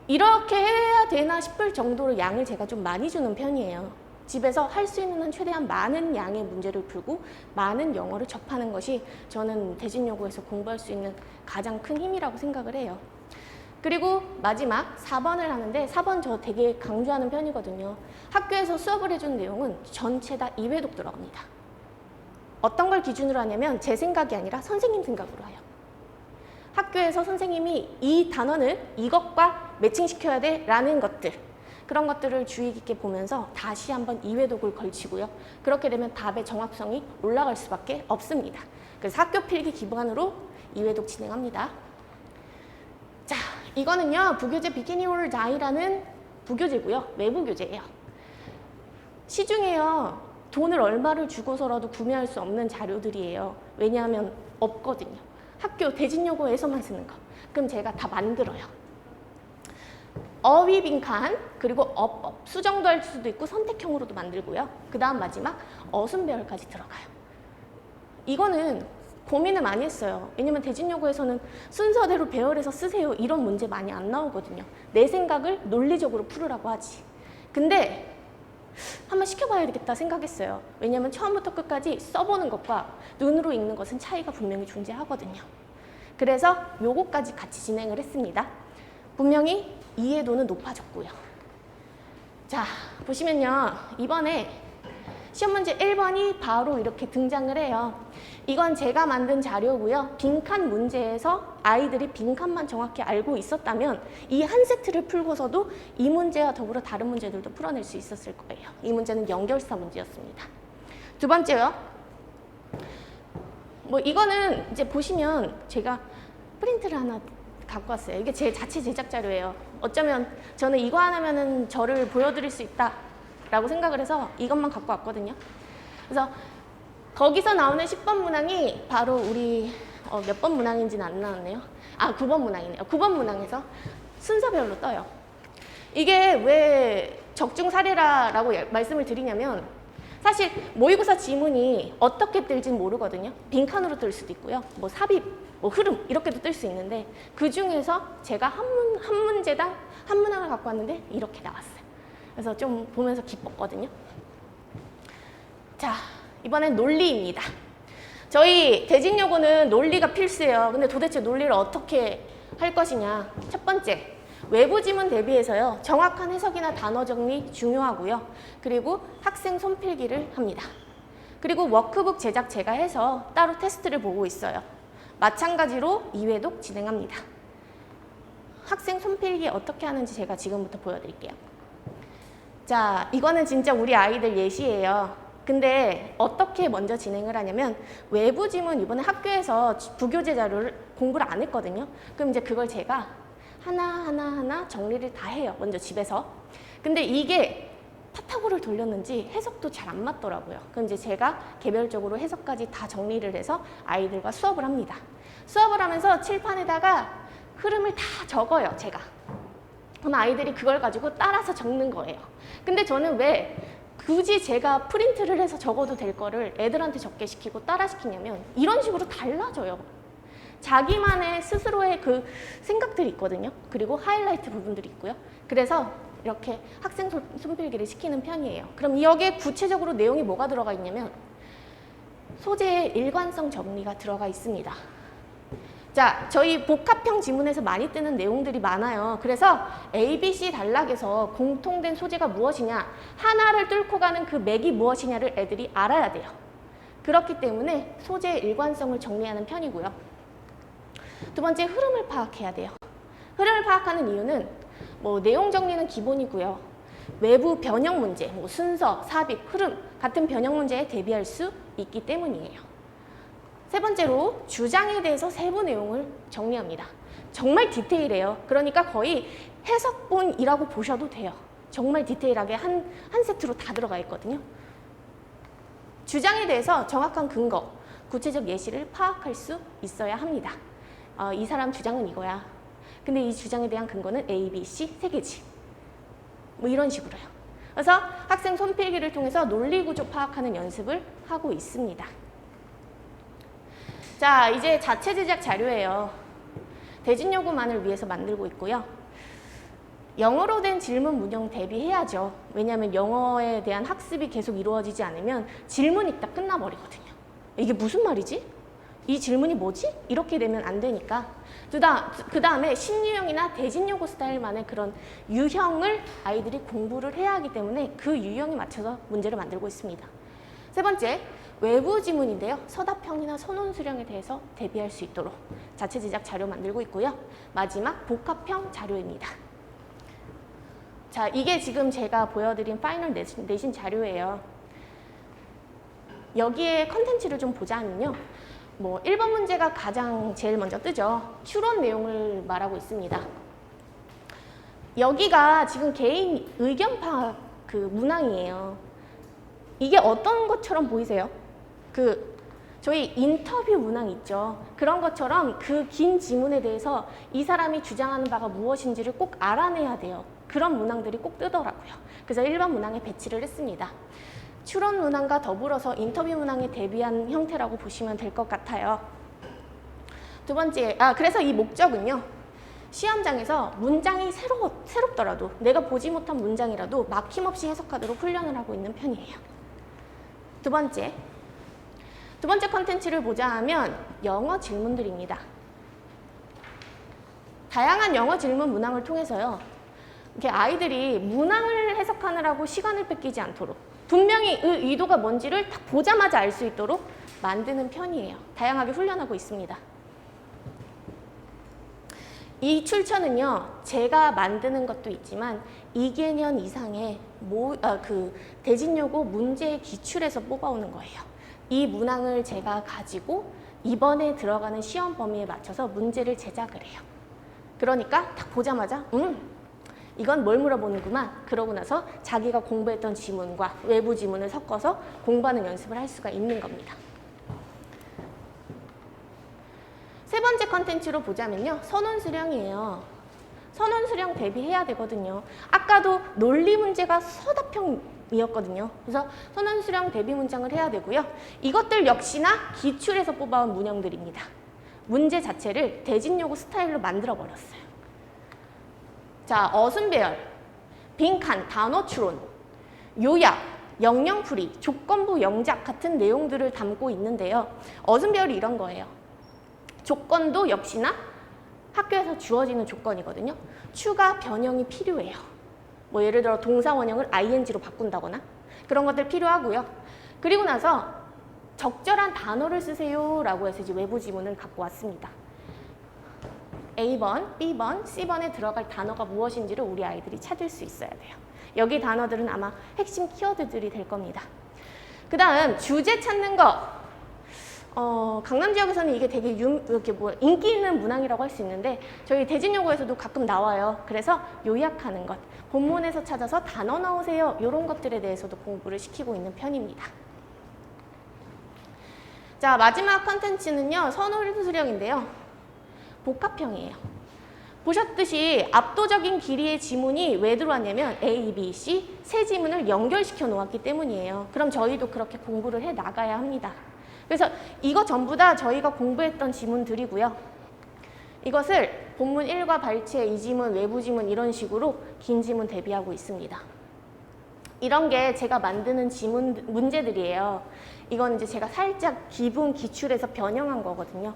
이렇게 해야 되나 싶을 정도로 양을 제가 좀 많이 주는 편이에요. 집에서 할 수 있는 한 최대한 많은 양의 문제를 풀고 많은 영어를 접하는 것이 저는 대진요구에서 공부할 수 있는 가장 큰 힘이라고 생각을 해요. 그리고 마지막 4번을 하는데 4번 저 되게 강조하는 편이거든요. 학교에서 수업을 해준 내용은 전체 다 2회독 들어갑니다. 어떤 걸 기준으로 하냐면 제 생각이 아니라 선생님 생각으로 해요. 학교에서 선생님이 이 단어는 이것과 매칭시켜야 돼 라는 것들, 그런 것들을 주의 깊게 보면서 다시 한번 2회독을 걸치고요. 그렇게 되면 답의 정확성이 올라갈 수밖에 없습니다. 그래서 학교 필기 기반으로 2회독 진행합니다. 자, 이거는요, 부교재 비키니 올 다이라는 부교재고요. 외부 교재예요. 시중에요, 돈을 얼마를 주고서라도 구매할 수 없는 자료들이에요. 왜냐하면 없거든요. 학교 대진요구에서만 쓰는 거. 그럼 제가 다 만들어요. 어휘 빈칸, 그리고 어법, 수정도 할 수도 있고 선택형으로도 만들고요. 그 다음 마지막 어순배열까지 들어가요. 이거는 고민을 많이 했어요. 왜냐면 대진요구에서는 순서대로 배열해서 쓰세요 이런 문제 많이 안 나오거든요. 내 생각을 논리적으로 풀으라고 하지. 근데 한번 시켜봐야 되겠다 생각했어요. 왜냐하면 처음부터 끝까지 써보는 것과 눈으로 읽는 것은 차이가 분명히 존재하거든요. 그래서 요거까지 같이 진행을 했습니다. 분명히 이해도는 높아졌고요. 자, 보시면요. 이번에 시험 문제 1번이 바로 이렇게 등장을 해요. 이건 제가 만든 자료고요. 빈칸 문제에서 아이들이 빈칸만 정확히 알고 있었다면 이 한 세트를 풀고서도 이 문제와 더불어 다른 문제들도 풀어낼 수 있었을 거예요. 이 문제는 연결사 문제였습니다. 두 번째요. 뭐 이거는 이제 보시면 제가 프린트를 하나 갖고 왔어요. 이게 제 자체 제작 자료예요. 어쩌면 저는 이거 하나면은 저를 보여드릴 수 있다라고 생각을 해서 이것만 갖고 왔거든요. 그래서 거기서 나오는 10번 문항이 바로 우리 몇 번 문항인지는 안 나왔네요. 아, 9번 문항이네요. 9번 문항에서 순서별로 떠요. 이게 왜 적중 사례라고 말씀을 드리냐면 사실 모의고사 지문이 어떻게 뜰지는 모르거든요. 빈칸으로 뜰 수도 있고요. 뭐 삽입, 뭐 흐름 이렇게도 뜰 수 있는데 그 중에서 제가 한 문제당 한 문항을 갖고 왔는데 이렇게 나왔어요. 그래서 좀 보면서 기뻤거든요. 자, 이번엔 논리입니다. 저희 대진여고는 논리가 필수예요. 근데 도대체 논리를 어떻게 할 것이냐. 첫 번째, 외부 지문 대비해서요. 정확한 해석이나 단어 정리 중요하고요. 그리고 학생 손필기를 합니다. 그리고 워크북 제작 제가 해서 따로 테스트를 보고 있어요. 마찬가지로 2회독 진행합니다. 학생 손필기 어떻게 하는지 제가 지금부터 보여드릴게요. 자, 이거는 진짜 우리 아이들 예시예요. 근데 어떻게 먼저 진행을 하냐면 외부 지문 이번에 학교에서 부교재 자료를 공부를 안 했거든요. 그럼 이제 그걸 제가 하나하나 정리를 다 해요. 먼저 집에서. 근데 이게 타타고를 돌렸는지 해석도 잘 안 맞더라고요. 그럼 이제 제가 개별적으로 해석까지 다 정리를 해서 아이들과 수업을 합니다. 수업을 하면서 칠판에다가 흐름을 다 적어요, 제가. 그럼 아이들이 그걸 가지고 따라서 적는 거예요. 근데 저는 왜 굳이 제가 프린트를 해서 적어도 될 거를 애들한테 적게 시키고 따라 시키냐면 이런 식으로 달라져요. 자기만의 스스로의 그 생각들이 있거든요. 그리고 하이라이트 부분들이 있고요. 그래서 이렇게 학생 손필기를 시키는 편이에요. 그럼 여기에 구체적으로 내용이 뭐가 들어가 있냐면 소재의 일관성 정리가 들어가 있습니다. 자, 저희 복합형 지문에서 많이 뜨는 내용들이 많아요. 그래서 A, B, C 단락에서 공통된 소재가 무엇이냐, 하나를 뚫고 가는 그 맥이 무엇이냐를 애들이 알아야 돼요. 그렇기 때문에 소재의 일관성을 정리하는 편이고요. 두 번째, 흐름을 파악해야 돼요. 흐름을 파악하는 이유는 뭐 내용 정리는 기본이고요. 외부 변형 문제, 뭐 순서, 삽입, 흐름 같은 변형 문제에 대비할 수 있기 때문이에요. 세 번째로 주장에 대해서 세부 내용을 정리합니다. 정말 디테일해요. 그러니까 거의 해석본이라고 보셔도 돼요. 정말 디테일하게 한 세트로 다 들어가 있거든요. 주장에 대해서 정확한 근거, 구체적 예시를 파악할 수 있어야 합니다. 이 사람 주장은 이거야. 근데 이 주장에 대한 근거는 A, B, C 세 개지. 뭐 이런 식으로요. 그래서 학생 손필기를 통해서 논리 구조 파악하는 연습을 하고 있습니다. 자, 이제 자체 제작 자료예요. 대진여고만을 위해서 만들고 있고요. 영어로 된 질문 문형 대비해야죠. 왜냐하면 영어에 대한 학습이 계속 이루어지지 않으면 질문이 딱 끝나버리거든요. 이게 무슨 말이지? 이 질문이 뭐지? 이렇게 되면 안 되니까. 그 다음에 신유형이나 대진여고 스타일만의 그런 유형을 아이들이 공부를 해야 하기 때문에 그 유형에 맞춰서 문제를 만들고 있습니다. 세 번째, 외부 지문인데요. 서답형이나 선원 수령에 대해서 대비할 수 있도록 자체 제작 자료 만들고 있고요. 마지막 복합형 자료입니다. 자, 이게 지금 제가 보여드린 파이널 내신 자료예요. 여기에 컨텐츠를 좀 보자면요. 뭐 1번 문제가 가장 제일 먼저 뜨죠. 추론 내용을 말하고 있습니다. 여기가 지금 개인 의견 파악 그 문항이에요. 이게 어떤 것처럼 보이세요? 저희 인터뷰 문항 있죠. 그런 것처럼 그 긴 지문에 대해서 이 사람이 주장하는 바가 무엇인지를 꼭 알아내야 돼요. 그런 문항들이 꼭 뜨더라고요. 그래서 1번 문항에 배치를 했습니다. 추론 문항과 더불어서 인터뷰 문항에 대비한 형태라고 보시면 될 것 같아요. 두 번째, 그래서 이 목적은요. 시험장에서 문장이 새롭더라도 내가 보지 못한 문장이라도 막힘없이 해석하도록 훈련을 하고 있는 편이에요. 두 번째 컨텐츠를 보자 하면 영어 질문들입니다. 다양한 영어 질문 문항을 통해서요. 이렇게 아이들이 문항을 해석하느라고 시간을 뺏기지 않도록 분명히 의도가 뭔지를 딱 보자마자 알 수 있도록 만드는 편이에요. 다양하게 훈련하고 있습니다. 이 출처는요, 제가 만드는 것도 있지만 2개년 이상의 대진요고 문제의 기출에서 뽑아오는 거예요. 이 문항을 제가 가지고 이번에 들어가는 시험 범위에 맞춰서 문제를 제작을 해요. 그러니까 딱 보자마자 이건 뭘 물어보는구만. 그러고 나서 자기가 공부했던 지문과 외부 지문을 섞어서 공부하는 연습을 할 수가 있는 겁니다. 세 번째 컨텐츠로 보자면요. 선원 수령이에요. 선원 수령 대비해야 되거든요. 아까도 논리 문제가 서답형이었거든요. 그래서 선원 수령 대비 문장을 해야 되고요. 이것들 역시나 기출에서 뽑아온 문형들입니다. 문제 자체를 대진요구 스타일로 만들어 버렸어요. 자, 어순배열, 빈칸, 단어 추론, 요약, 영영풀이, 조건부 영작 같은 내용들을 담고 있는데요. 어순배열이 이런 거예요. 조건도 역시나 학교에서 주어지는 조건이거든요. 추가 변형이 필요해요. 뭐 예를 들어 동사 원형을 ing로 바꾼다거나 그런 것들 필요하고요. 그리고 나서 적절한 단어를 쓰세요 라고 해서 이제 외부 지문을 갖고 왔습니다. A번, B번, C번에 들어갈 단어가 무엇인지를 우리 아이들이 찾을 수 있어야 돼요. 여기 단어들은 아마 핵심 키워드들이 될 겁니다. 그 다음 주제 찾는 거. 강남 지역에서는 이게 되게 인기 있는 문항이라고 할 수 있는데 저희 대진요구에서도 가끔 나와요. 그래서 요약하는 것, 본문에서 찾아서 단어 나오세요. 이런 것들에 대해서도 공부를 시키고 있는 편입니다. 자, 마지막 컨텐츠는요. 선원 수령인데요. 복합형이에요. 보셨듯이 압도적인 길이의 지문이 왜 들어왔냐면 A, B, C 세 지문을 연결시켜 놓았기 때문이에요. 그럼 저희도 그렇게 공부를 해 나가야 합니다. 그래서 이거 전부 다 저희가 공부했던 지문들이고요. 이것을 본문 1과 발췌, 이 지문, 외부 지문 이런 식으로 긴 지문 대비하고 있습니다. 이런 게 제가 만드는 지문 문제들이에요. 이건 이제 제가 살짝 기본 기출에서 변형한 거거든요.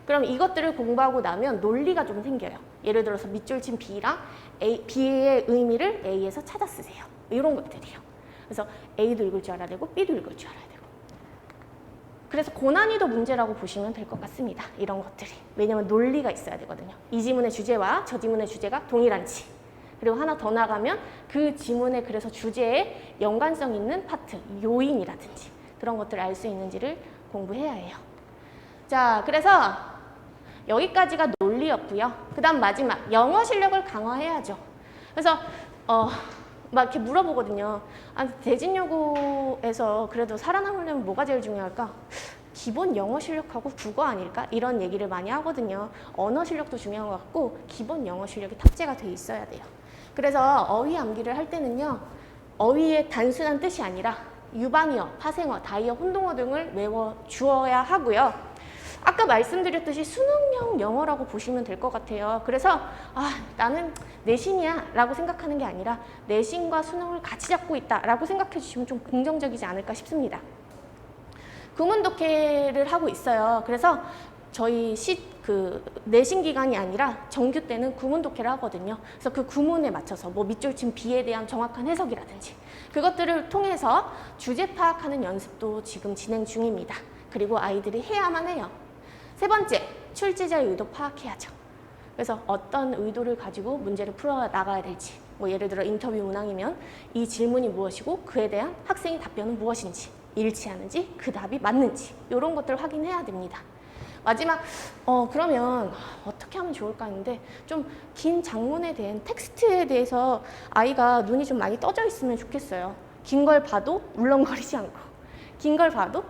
그럼 이것들을 공부하고 나면 논리가 좀 생겨요. 예를 들어서 밑줄 친 B랑 B의 의미를 A에서 찾아 쓰세요. 이런 것들이에요. 그래서 A도 읽을 줄 알아야 되고 B도 읽을 줄 알아야 되고. 그래서 고난이도 문제라고 보시면 될 것 같습니다. 이런 것들이. 왜냐면 논리가 있어야 되거든요. 이 지문의 주제와 저 지문의 주제가 동일한지. 그리고 하나 더 나가면 그 지문의 그래서 주제에 연관성 있는 파트, 요인이라든지 그런 것들을 알 수 있는지를 공부해야 해요. 자, 그래서 여기까지가 논리였고요. 그 다음 마지막, 영어 실력을 강화해야죠. 그래서 막 이렇게 물어보거든요. 대진요구에서 그래도 살아남으려면 뭐가 제일 중요할까? 기본 영어 실력하고 국어 아닐까? 이런 얘기를 많이 하거든요. 언어 실력도 중요한 것 같고 기본 영어 실력이 탑재가 돼 있어야 돼요. 그래서 어휘 암기를 할 때는요. 어휘의 단순한 뜻이 아니라 유방어, 파생어, 다이어, 혼동어 등을 외워주어야 하고요. 아까 말씀드렸듯이 수능형 영어라고 보시면 될 것 같아요. 그래서 나는 내신이야 라고 생각하는 게 아니라 내신과 수능을 같이 잡고 있다 라고 생각해 주시면 좀 긍정적이지 않을까 싶습니다. 구문 독해를 하고 있어요. 그래서 저희 내신 기간이 아니라 정규 때는 구문 독해를 하거든요. 그래서 그 구문에 맞춰서 뭐 밑줄 친 B에 대한 정확한 해석이라든지 그것들을 통해서 주제 파악하는 연습도 지금 진행 중입니다. 그리고 아이들이 해야만 해요. 세 번째, 출제자의 의도 파악해야죠. 그래서 어떤 의도를 가지고 문제를 풀어 나가야 될지, 뭐 예를 들어 인터뷰 문항이면 이 질문이 무엇이고 그에 대한 학생의 답변은 무엇인지, 일치하는지, 그 답이 맞는지 이런 것들을 확인해야 됩니다. 마지막, 그러면 어떻게 하면 좋을까 했는데 좀 긴 장문에 대한 텍스트에 대해서 아이가 눈이 좀 많이 떠져 있으면 좋겠어요. 긴 걸 봐도 울렁거리지 않고, 긴 걸 봐도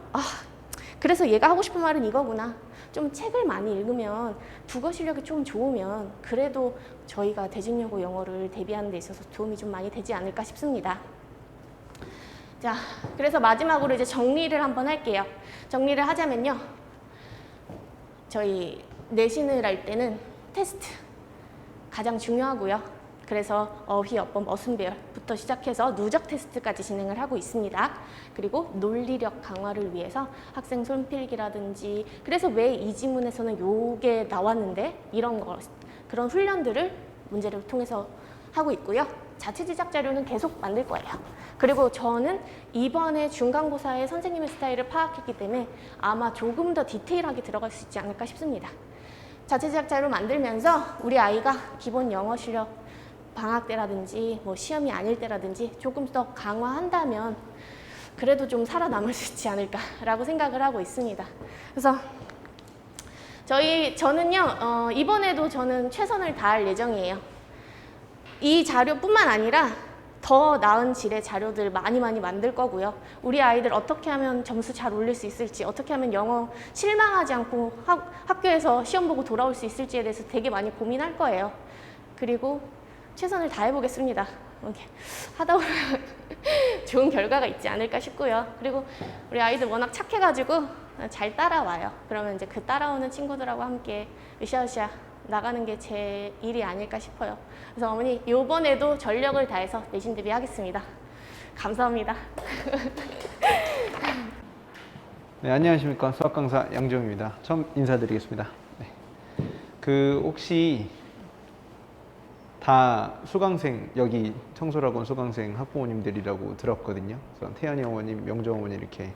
그래서 얘가 하고 싶은 말은 이거구나. 좀 책을 많이 읽으면 국어 실력이 좀 좋으면 그래도 저희가 대진요구 영어를 대비하는 데 있어서 도움이 좀 많이 되지 않을까 싶습니다. 자, 그래서 마지막으로 이제 정리를 한번 할게요. 정리를 하자면요. 저희 내신을 할 때는 테스트, 가장 중요하고요. 그래서 어휘, 어법, 어순배열부터 시작해서 누적 테스트까지 진행을 하고 있습니다. 그리고 논리력 강화를 위해서 학생 손필기라든지, 그래서 왜 이 지문에서는 요게 나왔는데 이런 거, 그런 훈련들을 문제를 통해서 하고 있고요. 자체 제작 자료는 계속 만들 거예요. 그리고 저는 이번에 중간고사에 선생님의 스타일을 파악했기 때문에 아마 조금 더 디테일하게 들어갈 수 있지 않을까 싶습니다. 자체 제작 자료 만들면서 우리 아이가 기본 영어 실력 방학 때라든지 뭐 시험이 아닐 때라든지 조금 더 강화한다면 그래도 좀 살아남을 수 있지 않을까라고 생각을 하고 있습니다. 그래서 저는요 이번에도 저는 최선을 다할 예정이에요. 이 자료뿐만 아니라 더 나은 질의 자료들 많이 만들 거고요. 우리 아이들 어떻게 하면 점수 잘 올릴 수 있을지, 어떻게 하면 영어 실망하지 않고 학교에서 시험 보고 돌아올 수 있을지에 대해서 되게 많이 고민할 거예요. 그리고 최선을 다해보겠습니다. 이렇게 하다 보면 좋은 결과가 있지 않을까 싶고요. 그리고 우리 아이들 워낙 착해가지고 잘 따라와요. 그러면 이제 그 따라오는 친구들하고 함께 으쌰으쌰 나가는 게 제 일이 아닐까 싶어요. 그래서 어머니 이번에도 전력을 다해서 내신 대비하겠습니다. 감사합니다. 네, 안녕하십니까. 수학 강사 양정입니다. 처음 인사드리겠습니다. 네. 혹시 다 수강생, 여기 청소학원 수강생 학부모님들이라고 들었거든요. 그래서 태연이 어머님, 명정 어머니 이렇게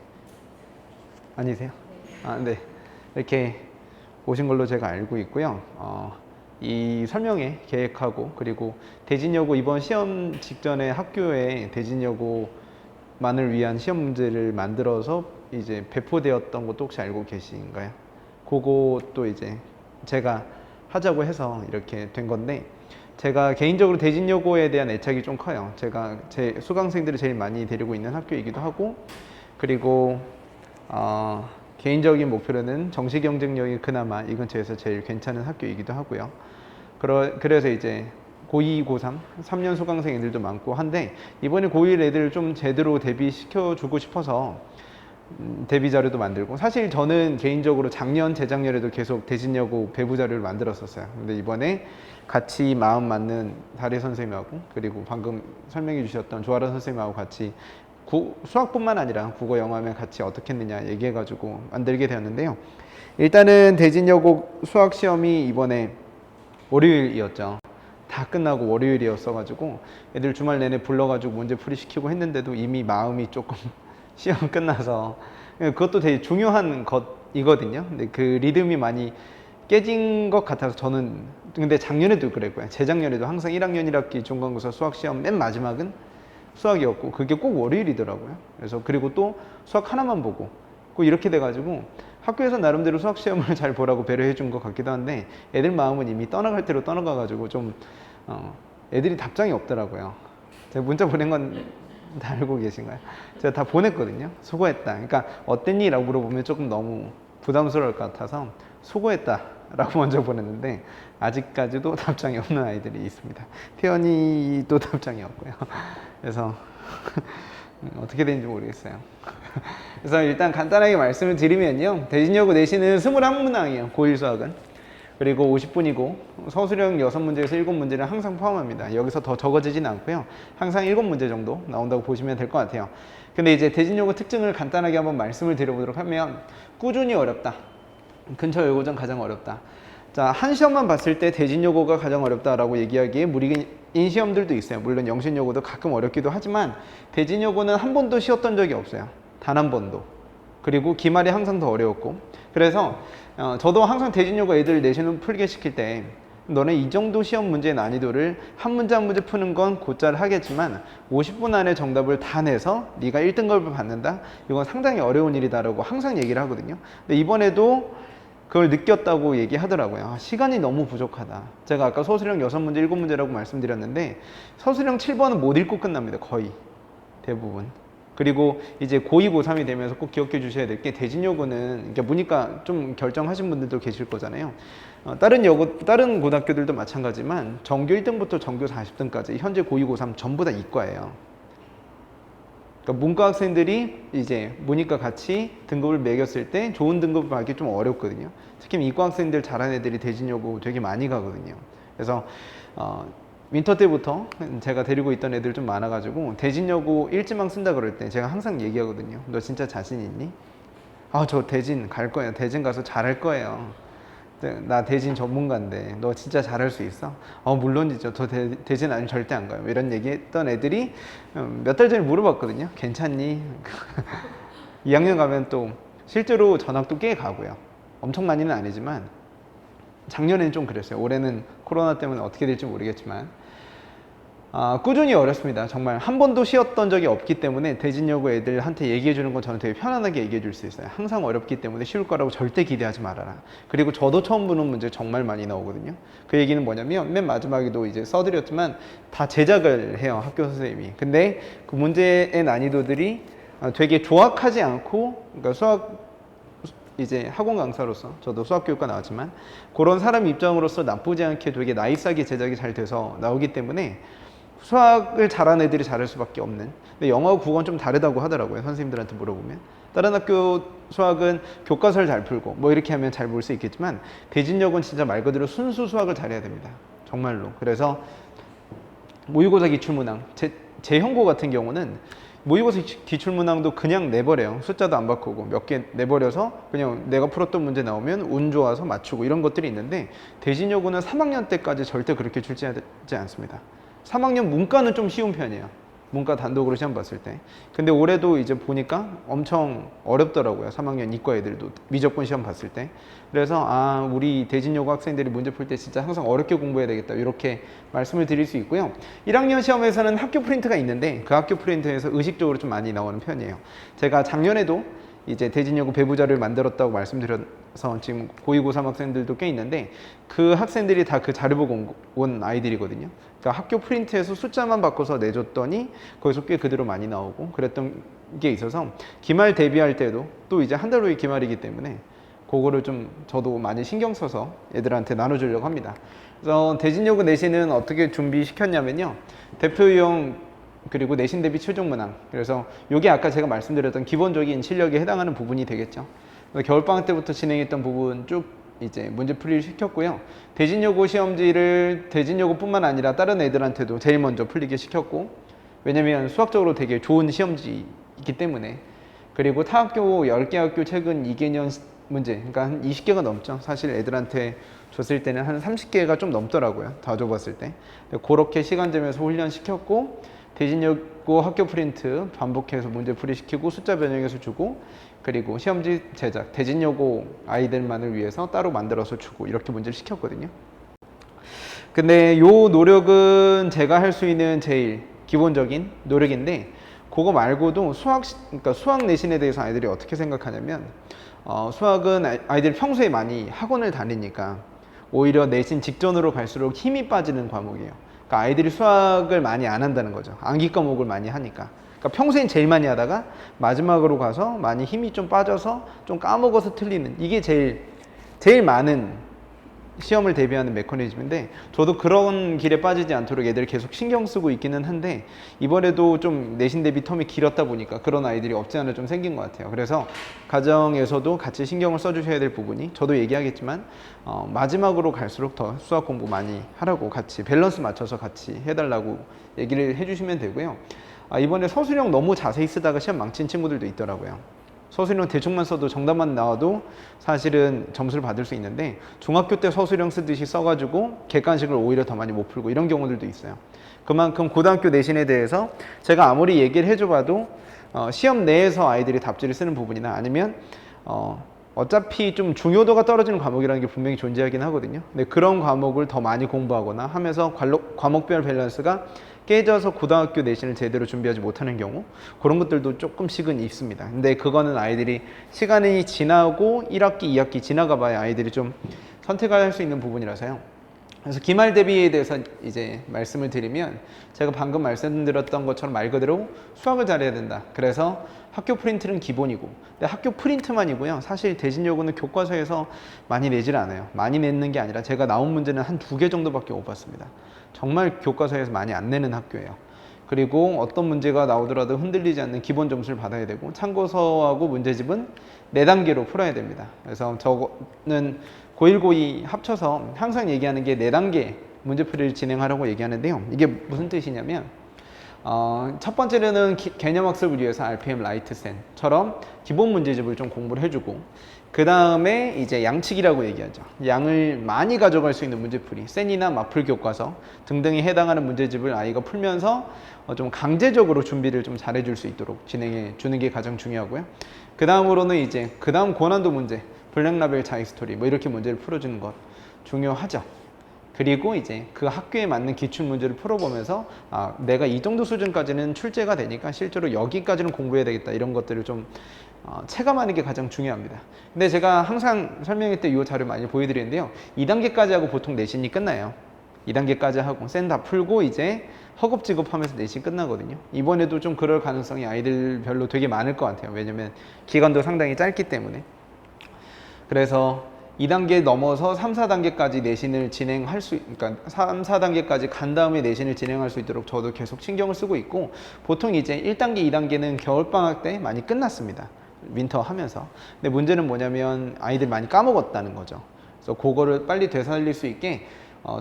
아니세요? 아, 네. 이렇게 오신 걸로 제가 알고 있고요. 이 설명회 계획하고, 그리고 대진여고 이번 시험 직전에 학교에 대진여고만을 위한 시험 문제를 만들어서 이제 배포되었던 것도 혹시 알고 계신가요? 그것도 이제 제가 하자고 해서 이렇게 된 건데, 제가 개인적으로 대진여고에 대한 애착이 좀 커요. 제가 제 수강생들을 제일 많이 데리고 있는 학교이기도 하고, 그리고 개인적인 목표로는 정시 경쟁력이 그나마 이 근처에서 제일 괜찮은 학교이기도 하고요. 그래서 이제 고2, 고3, 3년 수강생 애들도 많고 한데, 이번에 고1 애들 좀 제대로 대비시켜주고 싶어서 대비 자료도 만들고, 사실 저는 개인적으로 작년, 재작년에도 계속 대진여고 배부 자료를 만들었었어요. 근데 이번에 같이 마음 맞는 다리 선생님하고, 그리고 방금 설명해 주셨던 조아라 선생님하고 같이 수학뿐만 아니라 국어, 영어면 같이 어떻게 했느냐 얘기해가지고 만들게 되었는데요. 일단은 대진여고 수학시험이 이번에 월요일이었죠. 다 끝나고 월요일이었어가지고 애들 주말 내내 불러가지고 문제풀이 시키고 했는데도 이미 마음이 조금 시험 끝나서, 그것도 되게 중요한 것이거든요. 근데 그 리듬이 많이 깨진 것 같아서 저는, 근데 작년에도 그랬고요. 재작년에도 항상 1학년 1학기 중간고사 수학시험 맨 마지막은 수학이었고, 그게 꼭 월요일이더라고요. 그래서 그리고 또 수학 하나만 보고 꼭 이렇게 돼가지고 학교에서 나름대로 수학시험을 잘 보라고 배려해 준 것 같기도 한데, 애들 마음은 이미 떠나갈 대로 떠나가가지고 좀 애들이 답장이 없더라고요. 제가 문자 보낸 건 다 알고 계신가요? 제가 다 보냈거든요. 수고했다. 그러니까 어땠니? 라고 물어보면 조금 너무 부담스러울 것 같아서 수고했다 라고 먼저 보냈는데, 아직까지도 답장이 없는 아이들이 있습니다. 태연이도 답장이 없고요. 그래서 어떻게 되는지 모르겠어요. 그래서 일단 간단하게 말씀을 드리면요, 대진여고 내신은 21문항이에요. 고1 수학은. 그리고 50분이고 서술형 6문제에서 7문제를 항상 포함합니다. 여기서 더 적어지진 않고요. 항상 7문제 정도 나온다고 보시면 될 것 같아요. 근데 이제 대진여고 특징을 간단하게 한번 말씀을 드려보도록 하면, 꾸준히 어렵다. 근처 여고전 가장 어렵다. 자, 한 시험만 봤을 때 대진여고가 가장 어렵다라고 얘기하기에 무리인 시험들도 있어요. 물론 영신여고도 가끔 어렵기도 하지만 대진여고는 한 번도 쉬었던 적이 없어요. 단 한 번도. 그리고 기말이 항상 더 어려웠고, 그래서 저도 항상 대진여고 애들 내신을 풀게 시킬 때, 너네 이 정도 시험 문제의 난이도를 한 문제 한 문제 푸는 건 곧잘 하겠지만 50분 안에 정답을 다 내서 네가 1등급을 받는다? 이건 상당히 어려운 일이다라고 항상 얘기를 하거든요. 근데 이번에도 그걸 느꼈다고 얘기하더라고요. 시간이 너무 부족하다. 제가 아까 서술형 6문제, 7문제라고 말씀드렸는데 서술형 7번은 못 읽고 끝납니다. 거의 대부분. 그리고 이제 고2, 고3이 되면서 꼭 기억해 주셔야 될 게, 대진여고는 이게 문이과 좀 결정하신 분들도 계실 거잖아요. 다른 고등학교들도 마찬가지지만 전교 1등부터 전교 40등까지 현재 고2, 고3 전부 다 이과예요. 그러니까 문과 학생들이 이제 문이과 같이 등급을 매겼을 때 좋은 등급을 받기 좀 어렵거든요. 특히 이과 학생들 잘하는 애들이 대진여고 되게 많이 가거든요. 그래서 윈터 때부터 제가 데리고 있던 애들 좀 많아가지고 대진여고 일지망 쓴다 그럴 때 제가 항상 얘기하거든요. 너 진짜 자신 있니? 아, 저 대진 갈 거예요. 대진 가서 잘할 거예요. 나 대진 전문가인데 너 진짜 잘할 수 있어? 물론이죠. 저 대진 아니면 절대 안 가요. 이런 얘기했던 애들이 몇 달 전에 물어봤거든요. 괜찮니? 2학년 가면 또 실제로 전학도 꽤 가고요. 엄청 많이는 아니지만 작년에는 좀 그랬어요. 올해는 코로나 때문에 어떻게 될지 모르겠지만 꾸준히 어렵습니다. 정말 한 번도 쉬었던 적이 없기 때문에 대진여고 애들한테 얘기해 주는 건 저는 되게 편안하게 얘기해 줄 수 있어요. 항상 어렵기 때문에 쉬울 거라고 절대 기대하지 말아라. 그리고 저도 처음 보는 문제 정말 많이 나오거든요. 그 얘기는 뭐냐면 맨 마지막에도 이제 써드렸지만 다 제작을 해요. 학교 선생님이. 근데 그 문제의 난이도들이 되게 조악하지 않고, 그러니까 수학 이제 학원 강사로서 저도 수학교육과 나왔지만 그런 사람 입장으로서 나쁘지 않게 되게 나이스하게 제작이 잘 돼서 나오기 때문에 수학을 잘하는 애들이 잘할 수밖에 없는. 근데 영어하고 국어는 좀 다르다고 하더라고요. 선생님들한테 물어보면. 다른 학교 수학은 교과서를 잘 풀고 뭐 이렇게 하면 잘 볼 수 있겠지만 대진여고는 진짜 말 그대로 순수 수학을 잘해야 됩니다. 정말로. 그래서 모의고사 기출문항, 제 형고 같은 경우는 모의고사 기출문항도 그냥 내버려요. 숫자도 안 바꾸고 몇 개 내버려서 그냥 내가 풀었던 문제 나오면 운 좋아서 맞추고 이런 것들이 있는데 대진여고는 3학년 때까지 절대 그렇게 출제하지 않습니다. 3학년 문과는 좀 쉬운 편이에요. 문과 단독으로 시험 봤을 때. 근데 올해도 이제 보니까 엄청 어렵더라고요. 3학년 이과 애들도 미적분 시험 봤을 때. 그래서 우리 대진여고 학생들이 문제 풀 때 진짜 항상 어렵게 공부해야 되겠다. 이렇게 말씀을 드릴 수 있고요. 1학년 시험에서는 학교 프린트가 있는데 그 학교 프린트에서 의식적으로 좀 많이 나오는 편이에요. 제가 작년에도 이제 대진여고 배부자를 만들었다고 말씀드려서 지금 고2, 고3 학생들도 꽤 있는데 그 학생들이 다 그 자료 보고 온 아이들이거든요. 그러니까 학교 프린트에서 숫자만 바꿔서 내줬더니 거기서 꽤 그대로 많이 나오고 그랬던 게 있어서 기말 대비할 때도 또 이제 한 달 후에 기말이기 때문에 그거를 좀 저도 많이 신경 써서 애들한테 나눠주려고 합니다. 그래서 대진여고 내신은 어떻게 준비시켰냐면요. 대표유형 그리고 내신 대비 최종 문항. 그래서 이게 아까 제가 말씀드렸던 기본적인 실력에 해당하는 부분이 되겠죠. 겨울방학 때부터 진행했던 부분 쭉 이제 문제풀이를 시켰고요. 대진여고 시험지를 대진여고뿐만 아니라 다른 애들한테도 제일 먼저 풀리게 시켰고, 왜냐면 수학적으로 되게 좋은 시험지이기 때문에. 그리고 타 학교 10개 학교 최근 2개년 문제, 그러니까 한 20개가 넘죠. 사실 애들한테 줬을 때는 한 30개가 좀 넘더라고요. 다 줘봤을 때. 그렇게 시간 재면서 훈련시켰고, 대진여고 학교 프린트 반복해서 문제풀이 시키고 숫자 변형해서 주고, 그리고 시험지 제작, 대진여고 아이들만을 위해서 따로 만들어서 주고 이렇게 문제를 시켰거든요. 근데 요 노력은 제가 할 수 있는 제일 기본적인 노력인데, 그거 말고도 그러니까 수학 내신에 대해서 아이들이 어떻게 생각하냐면, 수학은 아이들이 평소에 많이 학원을 다니니까 오히려 내신 직전으로 갈수록 힘이 빠지는 과목이에요. 그러니까 아이들이 수학을 많이 안 한다는 거죠. 암기 과목을 많이 하니까. 그러니까 평소엔 제일 많이 하다가 마지막으로 가서 많이 힘이 좀 빠져서 좀 까먹어서 틀리는, 이게 제일 많은 시험을 대비하는 메커니즘인데, 저도 그런 길에 빠지지 않도록 애들 계속 신경 쓰고 있기는 한데, 이번에도 좀 내신 대비 텀이 길었다 보니까 그런 아이들이 없지 않아 좀 생긴 것 같아요. 그래서 가정에서도 같이 신경을 써주셔야 될 부분이, 저도 얘기하겠지만 마지막으로 갈수록 더 수학 공부 많이 하라고, 같이 밸런스 맞춰서 같이 해달라고 얘기를 해주시면 되고요. 이번에 서술형 너무 자세히 쓰다가 시험 망친 친구들도 있더라고요. 서술형 대충만 써도 정답만 나와도 사실은 점수를 받을 수 있는데, 중학교 때 서술형 쓰듯이 써가지고 객관식을 오히려 더 많이 못 풀고 이런 경우들도 있어요. 그만큼 고등학교 내신에 대해서 제가 아무리 얘기를 해줘봐도 시험 내에서 아이들이 답지를 쓰는 부분이나 아니면 어차피 좀 중요도가 떨어지는 과목이라는 게 분명히 존재하긴 하거든요. 근데 그런 과목을 더 많이 공부하거나 하면서 과목별 밸런스가 깨져서 고등학교 내신을 제대로 준비하지 못하는 경우, 그런 것들도 조금씩은 있습니다. 근데 그거는 아이들이 시간이 지나고 1학기, 2학기 지나가 봐야 아이들이 좀 선택할 수 있는 부분이라서요. 그래서 기말 대비에 대해서 이제 말씀을 드리면, 제가 방금 말씀드렸던 것처럼 말 그대로 수학을 잘해야 된다. 그래서 학교 프린트는 기본이고, 근데 학교 프린트만이고요. 사실 대진여고는 교과서에서 많이 내질 않아요. 많이 내는 게 아니라 제가 나온 문제는 한 2개 정도밖에 못 봤습니다. 정말 교과서에서 많이 안 내는 학교예요. 그리고 어떤 문제가 나오더라도 흔들리지 않는 기본 점수를 받아야 되고, 참고서하고 문제집은 4단계로 풀어야 됩니다. 그래서 저는 고1, 고2 합쳐서 항상 얘기하는 게 4단계 문제풀이를 진행하라고 얘기하는데요. 이게 무슨 뜻이냐면 첫 번째로는 개념학습을 위해서 RPM 라이트 센처럼 기본 문제집을 좀 공부를 해주고, 그 다음에 이제 양측이라고 얘기하죠. 양을 많이 가져갈 수 있는 문제풀이, 센이나 마풀 교과서 등등에 해당하는 문제집을 아이가 풀면서 좀 강제적으로 준비를 좀 잘해줄 수 있도록 진행해 주는 게 가장 중요하고요. 그 다음으로는 이제 그 다음 고난도 문제, 블랙라벨 자익스토리 뭐 이렇게 문제를 풀어주는 것 중요하죠. 그리고 이제 그 학교에 맞는 기출 문제를 풀어보면서 내가 이 정도 수준까지는 출제가 되니까 실제로 여기까지는 공부해야 되겠다, 이런 것들을 좀 체감하는 게 가장 중요합니다. 근데 제가 항상 설명회 때 이 자료 많이 보여드리는데요. 2단계까지 하고 보통 내신이 끝나요. 2단계까지 하고 센 다 풀고 이제 허겁지겁하면서 내신 끝나거든요. 이번에도 좀 그럴 가능성이 아이들별로 되게 많을 것 같아요. 왜냐면 기간도 상당히 짧기 때문에. 그래서 2단계 넘어서 3, 4단계까지 내신을 진행할 수, 그러니까 3, 4단계까지 간 다음에 내신을 진행할 수 있도록 저도 계속 신경을 쓰고 있고, 보통 이제 1단계, 2단계는 겨울방학 때 많이 끝났습니다. 윈터 하면서. 근데 문제는 뭐냐면 아이들 많이 까먹었다는 거죠. 그래서 그거를 빨리 되살릴 수 있게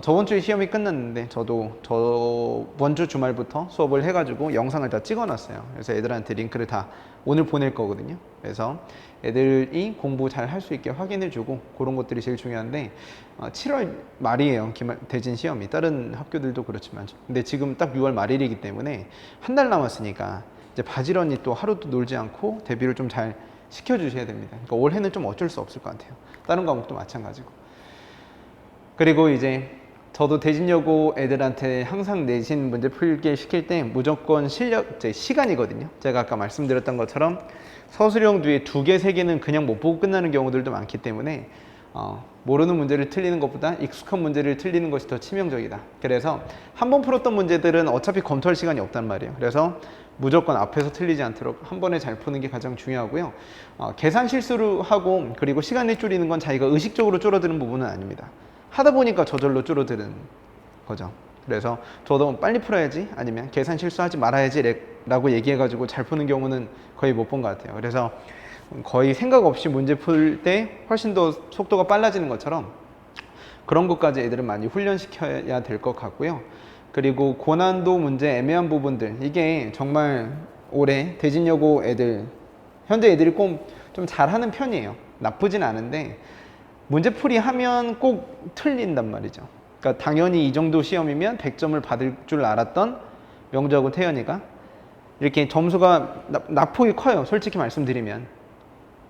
저번 주에 시험이 끝났는데 저도 저번 주 주말부터 수업을 해가지고 영상을 다 찍어놨어요. 그래서 애들한테 링크를 다 오늘 보낼 거거든요. 그래서 애들이 공부 잘 할 수 있게 확인해주고, 그런 것들이 제일 중요한데 7월 말이에요. 대진 시험이. 다른 학교들도 그렇지만. 근데 지금 딱 6월 말일이기 때문에 한 달 남았으니까 이제 바지런히 또 하루도 놀지 않고 대비를 좀 잘 시켜주셔야 됩니다. 그러니까 올해는 좀 어쩔 수 없을 것 같아요. 다른 과목도 마찬가지고. 그리고 이제 저도 대진여고 애들한테 항상 내신 문제 풀게 시킬 때 무조건 시간이거든요. 제가 아까 말씀드렸던 것처럼 서술형 뒤에 2개, 3개는 그냥 못 보고 끝나는 경우들도 많기 때문에 모르는 문제를 틀리는 것보다 익숙한 문제를 틀리는 것이 더 치명적이다. 그래서 한 번 풀었던 문제들은 어차피 검토할 시간이 없단 말이에요. 그래서 무조건 앞에서 틀리지 않도록 한 번에 잘 푸는 게 가장 중요하고요. 계산 실수를 하고 그리고 시간을 줄이는 건 자기가 의식적으로 줄어드는 부분은 아닙니다. 하다 보니까 저절로 줄어드는 거죠. 그래서 저도 빨리 풀어야지, 아니면 계산 실수하지 말아야지 라고 얘기해가지고 잘 푸는 경우는 거의 못 본 것 같아요. 그래서 거의 생각 없이 문제 풀 때 훨씬 더 속도가 빨라지는 것처럼 그런 것까지 애들은 많이 훈련시켜야 될 것 같고요. 그리고 고난도 문제 애매한 부분들, 이게 정말 올해 대진여고 애들, 현재 애들이 꼭 좀 잘하는 편이에요. 나쁘진 않은데 문제풀이 하면 꼭 틀린단 말이죠. 그러니까 당연히 이 정도 시험이면 100점을 받을 줄 알았던 명주하고 태연이가 이렇게 점수가 낙폭이 커요. 솔직히 말씀드리면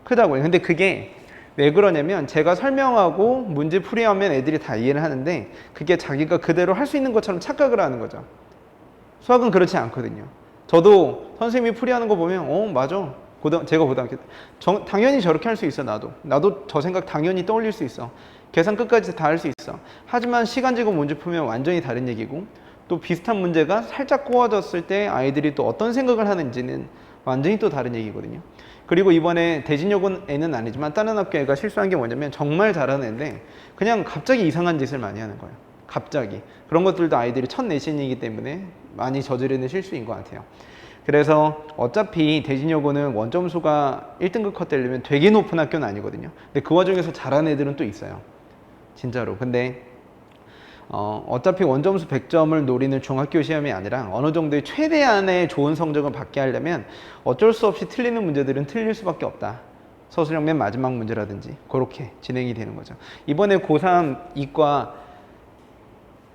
크다고요. 근데 그게 왜 그러냐면 제가 설명하고 문제풀이하면 애들이 다 이해를 하는데 그게 자기가 그대로 할 수 있는 것처럼 착각을 하는 거죠. 수학은 그렇지 않거든요. 저도 선생님이 풀이하는 거 보면 맞아. 제가 고등학교 때 당연히 저렇게 할 수 있어. 나도 저 생각 당연히 떠올릴 수 있어. 계산 끝까지 다 할 수 있어. 하지만 시간 제공 문제 풀면 완전히 다른 얘기고, 또 비슷한 문제가 살짝 꼬아졌을 때 아이들이 또 어떤 생각을 하는지는 완전히 또 다른 얘기거든요. 그리고 이번에 대진여고 애는 아니지만 다른 학교 애가 실수한 게 뭐냐면 정말 잘하는 애인데 그냥 갑자기 이상한 짓을 많이 하는 거예요. 갑자기. 그런 것들도 아이들이 첫 내신이기 때문에 많이 저지르는 실수인 것 같아요. 그래서 어차피 대진여고는 원점수가 1등급 컷 되려면 되게 높은 학교는 아니거든요. 근데 그 와중에서 잘하는 애들은 또 있어요. 진짜로. 근데 어차피 원점수 100점을 노리는 중학교 시험이 아니라 어느 정도의 최대한의 좋은 성적을 받게 하려면 어쩔 수 없이 틀리는 문제들은 틀릴 수밖에 없다. 서술형 맨 마지막 문제라든지 그렇게 진행이 되는 거죠. 이번에 고3 이과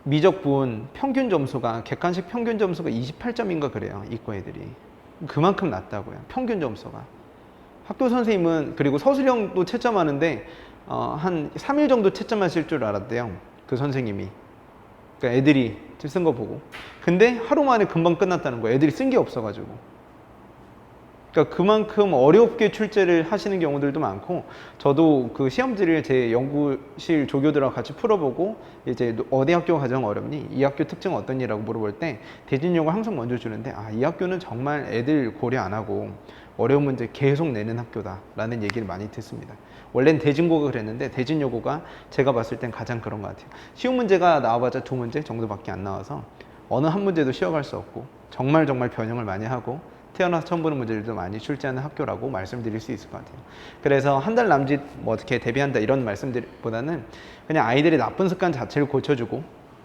미적분 평균 점수가, 객관식 평균 점수가 28점인가 그래요. 이과 애들이. 그만큼 낮다고요. 평균 점수가. 학교 선생님은, 그리고 서술형도 채점하는데 한 3일 정도 채점하실 줄 알았대요. 그 선생님이. 그러니까 애들이 쓴 거 보고. 근데 하루 만에 금방 끝났다는 거예요. 애들이 쓴 게 없어가지고. 그러니까 그만큼 어렵게 출제를 하시는 경우들도 많고, 저도 그 시험지를 제 연구실 조교들하고 같이 풀어보고 이제 어디 학교가 가장 어렵니? 이 학교 특징은 어떠니라고 물어볼 때 대진여고 항상 먼저 주는데 이 학교는 정말 애들 고려 안 하고 어려운 문제 계속 내는 학교다라는 얘기를 많이 듣습니다. 원래는 대진고가 그랬는데 대진여고가 제가 봤을 땐 가장 그런 것 같아요. 쉬운 문제가 나와봤자 2문제 정도밖에 안 나와서 어느 한 문제도 쉬어갈 수 없고 정말 변형을 많이 하고 태어나서 처음 보는 문제들도 많이 출제하는 학교라고 말씀드릴 수 있을 것 같아요. 그래서 한 달 남짓 뭐 어떻게 대비한다 이런 말씀들보다는 그냥 아이들의 나쁜 습관 자체를 고쳐주고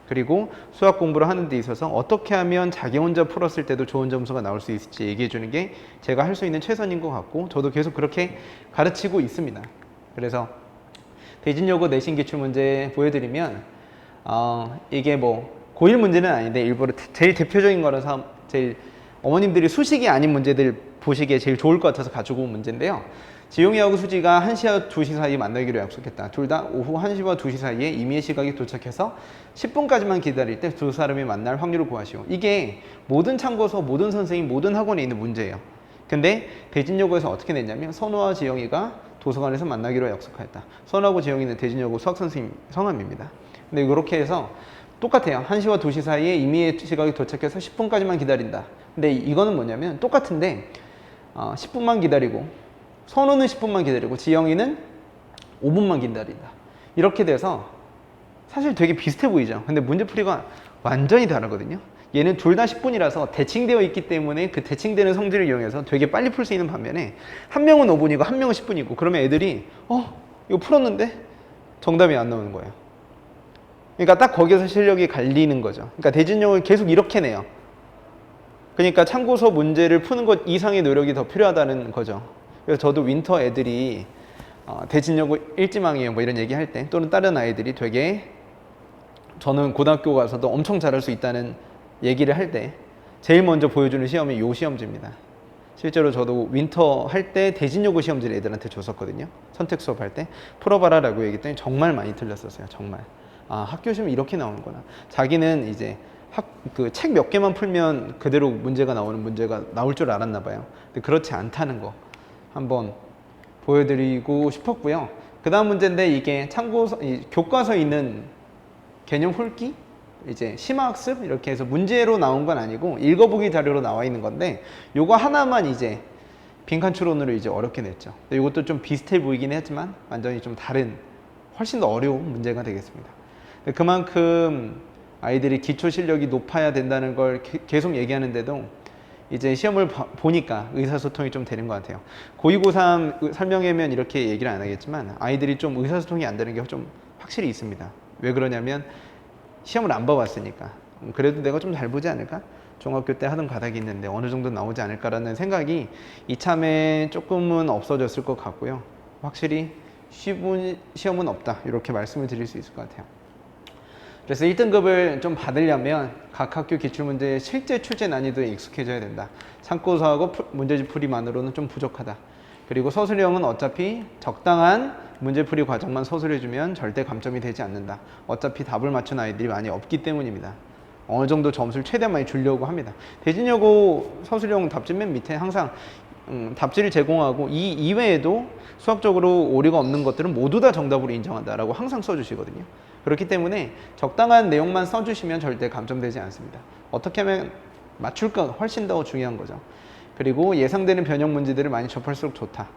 그리고 수학 공부를 하는 데 있어서 어떻게 하면 자기 혼자 풀었을 때도 좋은 점수가 나올 수 있을지 얘기해 주는 게 제가 할 수 있는 최선인 것 같고 저도 계속 그렇게 가르치고 있습니다. 그래서 대진여고 내신 기출문제 보여드리면 이게 뭐 고1 문제는 아닌데 일부러 제일 대표적인 거라서 제일 어머님들이 수식이 아닌 문제들 보시기에 제일 좋을 것 같아서 가지고 온 문제인데요. 지용이하고 수지가 1시와 2시 사이에 만나기로 약속했다. 둘 다 오후 1시와 2시 사이에 임의의 시각에 도착해서 10분까지만 기다릴 때 두 사람이 만날 확률을 구하시오. 이게 모든 참고서, 모든 선생님, 모든 학원에 있는 문제예요. 근데 대진여고에서 어떻게 냈냐면 선우와 지영이가 도서관에서 만나기로 약속하였다. 선우하고 지영이는 대진여고 수학선생님 성함입니다. 근데 이렇게 해서 똑같아요. 1시와 2시 사이에 임의의 시각에 도착해서 10분까지만 기다린다. 근데 이거는 뭐냐면 똑같은데 10분만 기다리고 선우는 10분만 기다리고 지영이는 5분만 기다린다. 이렇게 돼서 사실 되게 비슷해 보이죠. 근데 문제풀이가 완전히 다르거든요. 얘는 둘 다 10분이라서 대칭되어 있기 때문에 그 대칭되는 성질을 이용해서 되게 빨리 풀 수 있는 반면에 한 명은 5분이고 한 명은 10분이고 그러면 애들이 이거 풀었는데 정답이 안 나오는 거예요. 그러니까 딱 거기서 실력이 갈리는 거죠. 그러니까 대진여고는 계속 이렇게 내요. 그러니까 참고서 문제를 푸는 것 이상의 노력이 더 필요하다는 거죠. 그래서 저도 윈터 애들이 대진여고 일지망이에요 뭐 이런 얘기 할 때 또는 다른 아이들이 되게 저는 고등학교 가서도 엄청 잘할 수 있다는 얘기를 할 때 제일 먼저 보여주는 시험이 요 시험지입니다. 실제로 저도 윈터 할 때 대진여고 시험지를 애들한테 줬었거든요. 선택 수업 할 때 풀어봐라 라고 얘기했더니 정말 많이 틀렸었어요. 정말. 학교 시험이 이렇게 나오는구나. 자기는 이제 그 책 몇 개만 풀면 그대로 문제가 나오는 문제가 나올 줄 알았나 봐요. 근데 그렇지 않다는 거 한번 보여드리고 싶었고요. 그 다음 문제인데 이게 참고서, 교과서에 있는 개념 훑기, 이제 심화학습 이렇게 해서 문제로 나온 건 아니고 읽어보기 자료로 나와 있는 건데 요거 하나만 이제 빈칸 추론으로 이제 어렵게 냈죠. 근데 이것도 좀 비슷해 보이긴 했지만 완전히 좀 다른 훨씬 더 어려운 문제가 되겠습니다. 그만큼 아이들이 기초 실력이 높아야 된다는 걸 계속 얘기하는데도 이제 시험을 보니까 의사소통이 좀 되는 것 같아요. 고2, 고3 설명회면 이렇게 얘기를 안 하겠지만 아이들이 좀 의사소통이 안 되는 게 좀 확실히 있습니다. 왜 그러냐면 시험을 안 봐봤으니까. 그래도 내가 좀 잘 보지 않을까? 중학교 때 하던 가닥이 있는데 어느 정도 나오지 않을까라는 생각이 이참에 조금은 없어졌을 것 같고요. 확실히 쉬운 시험은 없다. 이렇게 말씀을 드릴 수 있을 것 같아요. 그래서 1등급을 좀 받으려면 각 학교 기출문제의 실제 출제 난이도에 익숙해져야 된다. 참고서하고 문제집 풀이만으로는 좀 부족하다. 그리고 서술형은 어차피 적당한 문제풀이 과정만 서술해주면 절대 감점이 되지 않는다. 어차피 답을 맞춘 아이들이 많이 없기 때문입니다. 어느 정도 점수를 최대한 많이 주려고 합니다. 대진여고 서술형 답지 맨 밑에 항상 답지를 제공하고 이 이외에도 수학적으로 오류가 없는 것들은 모두 다 정답으로 인정한다라고 항상 써주시거든요. 그렇기 때문에 적당한 내용만 써주시면 절대 감점되지 않습니다. 어떻게 하면 맞출까 훨씬 더 중요한 거죠. 그리고 예상되는 변형 문제들을 많이 접할수록 좋다.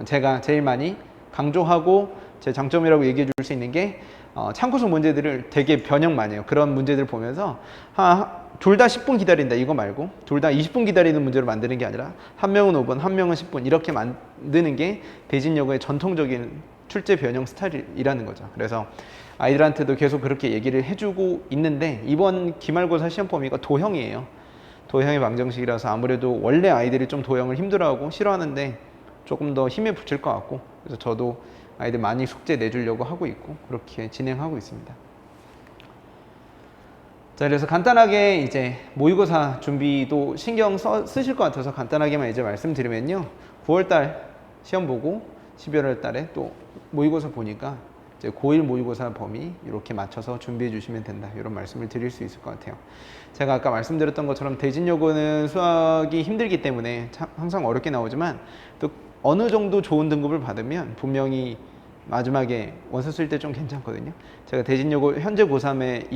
제가 제일 많이 강조하고 제 장점이라고 얘기해 줄 수 있는 게 참고서 문제들을 되게 변형 많이 해요. 그런 문제들 보면서 둘 다 10분 기다린다 이거 말고 둘 다 20분 기다리는 문제로 만드는 게 아니라 한 명은 5분, 한 명은 10분 이렇게 만드는 게 대진여고의 전통적인 출제 변형 스타일이라는 거죠. 그래서 아이들한테도 계속 그렇게 얘기를 해주고 있는데 이번 기말고사 시험 범위가 도형이에요. 도형의 방정식이라서 아무래도 원래 아이들이 좀 도형을 힘들어하고 싫어하는데 조금 더 힘에 붙일 것 같고 그래서 저도 아이들 많이 숙제 내주려고 하고 있고 그렇게 진행하고 있습니다. 자, 그래서 간단하게 이제 모의고사 준비도 신경 쓰실 것 같아서 간단하게만 이제 말씀드리면요. 9월달 시험 보고 11월 달에 또 모의고사 보니까 이제 고1 모의고사 범위 이렇게 맞춰서 준비해 주시면 된다. 이런 말씀을 드릴 수 있을 것 같아요. 제가 아까 말씀드렸던 것처럼 대진여고는 수학이 힘들기 때문에 항상 어렵게 나오지만 또 어느 정도 좋은 등급을 받으면 분명히 마지막에 원서 쓸 때 좀 괜찮거든요. 제가 대진여고 현재 고3의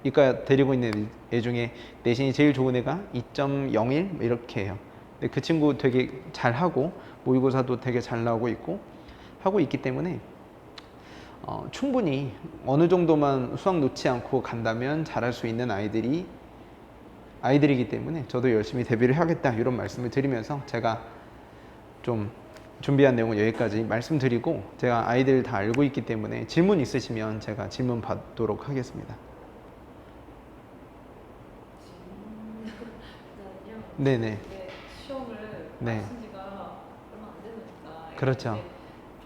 이과 데리고 있는 애 중에 내신이 제일 좋은 애가 2.01 이렇게 해요. 근데 그 친구 되게 잘하고 모의고사도 되게 잘 나오고 있고 하고 있기 때문에 충분히 어느 정도만 수학 놓지 않고 간다면 잘할 수 있는 아이들이기 때문에 저도 열심히 대비를 하겠다 이런 말씀을 드리면서 제가 좀 준비한 내용은 여기까지 말씀드리고 제가 아이들 다 알고 있기 때문에 질문 있으시면 제가 질문 받도록 하겠습니다. 네네. 근데 시험을 네. 마친 지가 얼마 안 됐으니까 그렇죠. 이제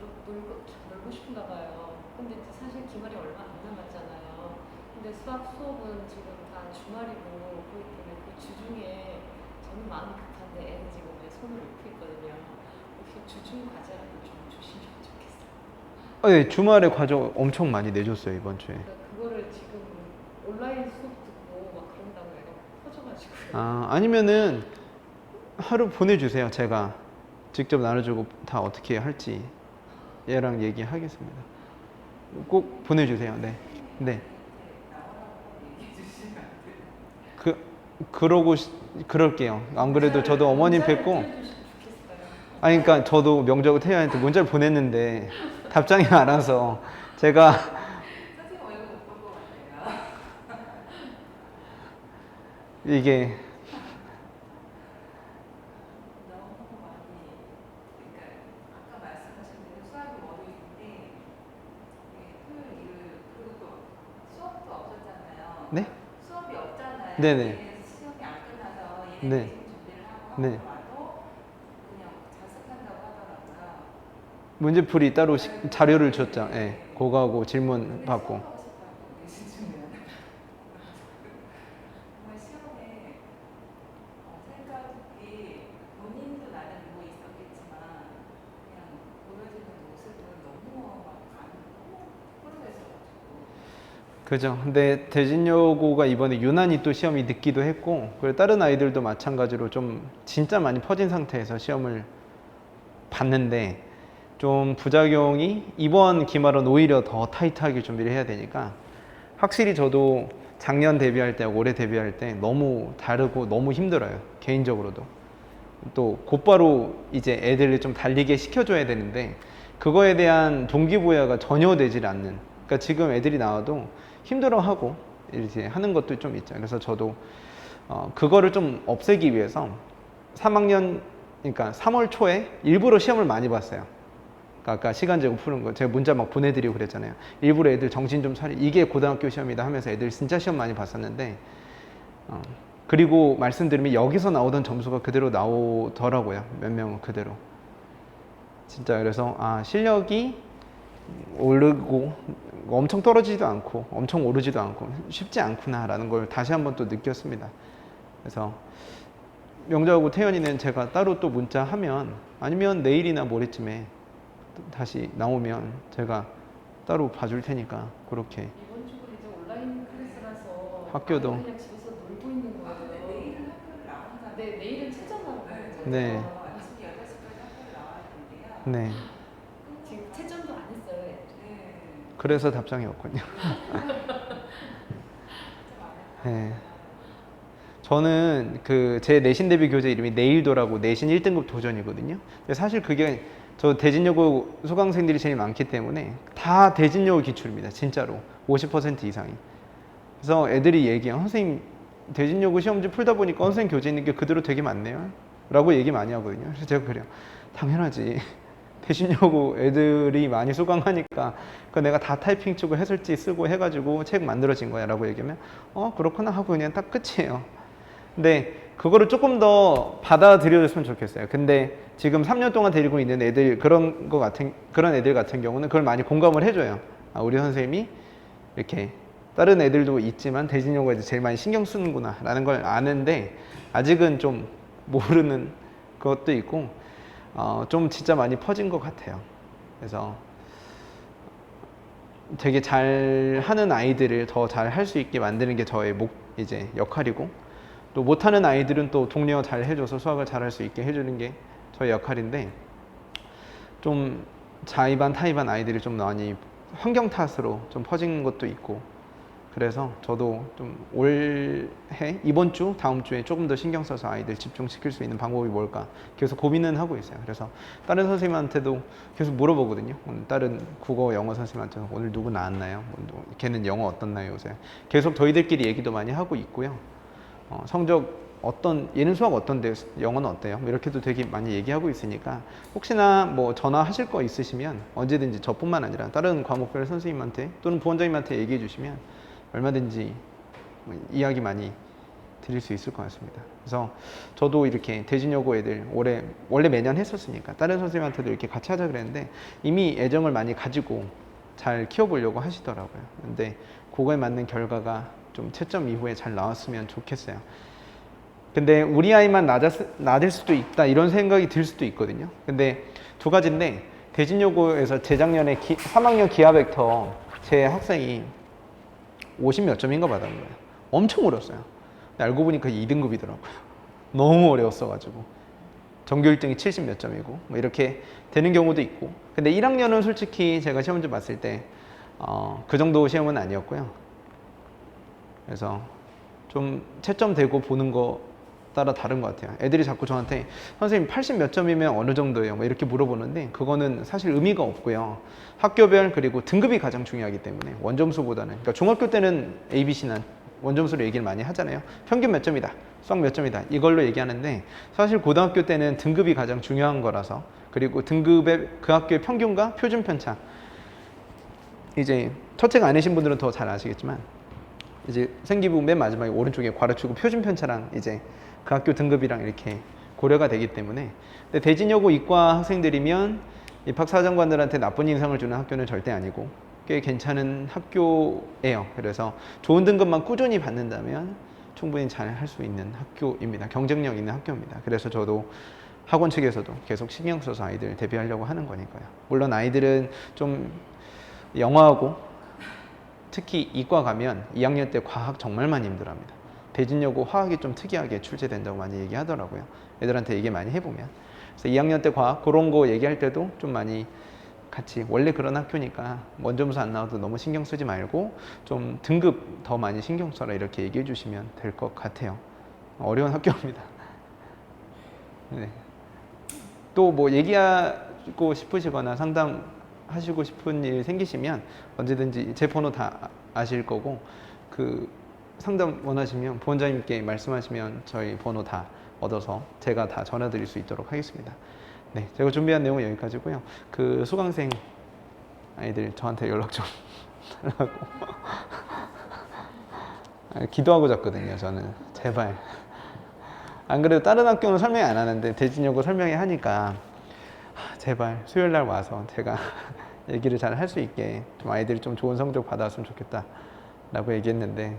좀 놀고 싶은가 봐요. 근데 사실 기말이 얼마 안 남았잖아요. 근데 수학 수업은 지금 다 주말이고 그렇기 때문에 그 주중에 저는 마음이 급한데 애는 지금 내 손을 놓고 있거든요. 혹시 주중 과제라도 좀 주시면 좋겠어요. 네, 주말에 과정 엄청 많이 내줬어요, 이번 주에. 그러니까 그거를 지금 온라인 수업 듣고 막 그런다고 애가 퍼져가지고요. 아, 아니면은 하루 보내주세요. 제가 직접 나눠주고 다 어떻게 할지 얘랑 얘기하겠습니다. 꼭 보내주세요. 네. 네. 그럴게요. 안 그래도 저도 어머님 뵙고, 아니, 그러니까 저도 명절 태연한테 문자를 보냈는데 답장이 안 와서 제가 이게 네? 수업이 없잖아요. 네네. 얘는 시험이 안 끝나서 네. 얘네 지금 준비를 하고 네. 와도 그냥 자습한다고 하더라고요. 문제풀이 따로 자료를 줬죠. 예. 그거하고 질문 받고. 수업하고 싶다고 요즘은. 정말 시험에 생각이 본인도 나름 뭐 있었겠지만 그냥 보여지는 모습은 너무 막안 프로했어가지고. 그죠. 근데 대진여고가 이번에 유난히 또 시험이 늦기도 했고, 그리고 다른 아이들도 마찬가지로 좀 진짜 많이 퍼진 상태에서 시험을 봤는데, 좀 부작용이 이번 기말은 오히려 더 타이트하게 준비를 해야 되니까, 확실히 저도 작년 데뷔할 때하고 올해 데뷔할 때 너무 다르고 너무 힘들어요. 개인적으로도. 또 곧바로 이제 애들을 좀 달리게 시켜줘야 되는데, 그거에 대한 동기부여가 전혀 되질 않는. 그러니까 지금 애들이 나와도 힘들어하고 이렇게 하는 것도 좀 있죠. 그래서 저도 그거를 좀 없애기 위해서 3학년, 그러니까 3월 초에 일부러 시험을 많이 봤어요. 그러니까 아까 시간 제공 푸는 거 제가 문자 막 보내드리고 그랬잖아요. 일부러 애들 정신 좀 차리, 이게 고등학교 시험이다 하면서 애들 진짜 시험 많이 봤었는데, 그리고 말씀드리면 여기서 나오던 점수가 그대로 나오더라고요. 몇 명은 그대로. 진짜 그래서 실력이 오르고 엄청 떨어지지도 않고 엄청 오르지도 않고 쉽지 않구나라는 걸 다시 한번 또 느꼈습니다. 그래서 명자하고 태연이는 제가 따로 또 문자하면, 아니면 내일이나 모레쯤에 다시 나오면 제가 따로 봐줄 테니까 그렇게. 이번 주가 이제 온라인 클래스라서 학교도. 그냥 집에서 놀고 있는 거예요. 내일은 학교를 나온다. 네, 내일은 최저나로 가는 거예요. 네. 아침 8시까지 학교를 나와야 되는데요. 네. 지금 채점도 안 했어요. 애들이. 네. 그래서 답장이 없군요. 네. 저는 그 제 내신 대비 교재 이름이 내일도라고 내신 1등급 도전이거든요. 근데 사실 그게 저 대진여고 수강생들이 제일 많기 때문에 다 대진여고 기출입니다. 진짜로 50% 이상이. 그래서 애들이 얘기해요. 선생님 대진여고 시험지 풀다 보니까 선생님 교재 있는 게 그대로 되게 많네요 라고 얘기 많이 하거든요. 그래서 제가 그래요. 당연하지. 대진여고 애들이 많이 수강하니까 그 내가 다 타이핑 치고 해설지 쓰고 해가지고 책 만들어진 거야 라고 얘기하면 그렇구나 하고 그냥 딱 끝이에요. 근데 그거를 조금 더 받아들여줬으면 좋겠어요. 근데 지금 3년 동안 데리고 있는 애들, 그런 애들 같은 경우는 그걸 많이 공감을 해줘요. 우리 선생님이 이렇게 다른 애들도 있지만 대진여고에 제일 많이 신경 쓰는구나 라는 걸 아는데, 아직은 좀 모르는 것도 있고 좀 진짜 많이 퍼진 것 같아요. 그래서 되게 잘하는 아이들을 더 잘 할 수 있게 만드는 게 저의 이제 역할이고, 또 못하는 아이들은 또 독려 잘 해줘서 수학을 잘 할 수 있게 해주는 게 저의 역할인데, 좀 자의반 타의반 아이들이 좀 많이 환경 탓으로 좀 퍼진 것도 있고, 그래서 저도 좀 올해 이번 주 다음 주에 조금 더 신경 써서 아이들 집중시킬 수 있는 방법이 뭘까 계속 고민은 하고 있어요. 그래서 다른 선생님한테도 계속 물어보거든요. 다른 국어 영어 선생님한테 오늘 누구 나왔나요? 걔는 영어 어떻나요 요새? 계속 저희들끼리 얘기도 많이 하고 있고요. 성적 얘는 수학 어떤데 영어는 어때요? 이렇게도 되게 많이 얘기하고 있으니까, 혹시나 뭐 전화하실 거 있으시면 언제든지 저뿐만 아니라 다른 과목별 선생님한테 또는 부원장님한테 얘기해 주시면 얼마든지 이야기 많이 드릴 수 있을 것 같습니다. 그래서 저도 이렇게 대진여고 애들 원래 매년 했었으니까 다른 선생님한테도 이렇게 같이 하자 그랬는데 이미 애정을 많이 가지고 잘 키워보려고 하시더라고요. 근데 그거에 맞는 결과가 좀 채점 이후에 잘 나왔으면 좋겠어요. 근데 우리 아이만 낮을 수도 있다 이런 생각이 들 수도 있거든요. 근데 두 가지인데 대진여고에서 재작년에 3학년 기하 벡터 제 학생이 50 몇 점인가 받은 거예요. 엄청 어려웠어요. 근데 알고 보니까 2등급이더라고요. 너무 어려웠어가지고 전교 1등이 70 몇 점이고 뭐 이렇게 되는 경우도 있고. 근데 1학년은 솔직히 제가 시험 좀 봤을 때 그 정도 시험은 아니었고요. 그래서 좀 채점 되고 보는 거 따라 다른 것 같아요. 애들이 자꾸 저한테 선생님 80 몇 점이면 어느 정도예요? 뭐 이렇게 물어보는데 그거는 사실 의미가 없고요. 학교별 그리고 등급이 가장 중요하기 때문에 원점수보다는 그러니까 중학교 때는 ABC는 원점수로 얘기를 많이 하잖아요. 평균 몇 점이다, 수학 몇 점이다 이걸로 얘기하는데 사실 고등학교 때는 등급이 가장 중요한 거라서 그리고 등급의 그 학교의 평균과 표준 편차 이제 첫째가 아니신 분들은 더 잘 아시겠지만 이제 생기부 맨 마지막에 오른쪽에 괄호치고 표준 편차랑 이제 그 학교 등급이랑 이렇게 고려가 되기 때문에 근데 대진여고 이과 학생들이면 입학사정관들한테 나쁜 인상을 주는 학교는 절대 아니고 꽤 괜찮은 학교예요. 그래서 좋은 등급만 꾸준히 받는다면 충분히 잘 할 수 있는 학교입니다. 경쟁력 있는 학교입니다. 그래서 저도 학원 측에서도 계속 신경 써서 아이들 대비하려고 하는 거니까요. 물론 아이들은 좀 영어하고 특히 이과 가면 2학년 때 과학 정말 많이 힘들어합니다. 대진여고 화학이 좀 특이하게 출제된다고 많이 얘기하더라고요. 애들한테 얘기 많이 해보면. 그래서 2학년 때 과학 그런 거 얘기할 때도 좀 많이 같이 원래 그런 학교니까 원점수 안 나와도 너무 신경 쓰지 말고 좀 등급 더 많이 신경 써라 이렇게 얘기해 주시면 될 것 같아요. 어려운 학교입니다. 네. 또 뭐 얘기하고 싶으시거나 상담하시고 싶은 일 생기시면 언제든지 제 번호 다 아실 거고 그 상담 원하시면 부원장님께 말씀하시면 저희 번호 다 얻어서 제가 다 전화 드릴 수 있도록 하겠습니다. 네, 제가 준비한 내용은 여기까지고요. 그 수강생 아이들 저한테 연락 좀 하라고 기도하고 잤거든요. 저는 제발. 안 그래도 다른 학교는 설명 안 하는데 대진여고 설명회 하니까 제발 수요일 날 와서 제가 얘기를 잘 할 수 있게 좀 아이들이 좀 좋은 성적 받아왔으면 좋겠다 라고 얘기했는데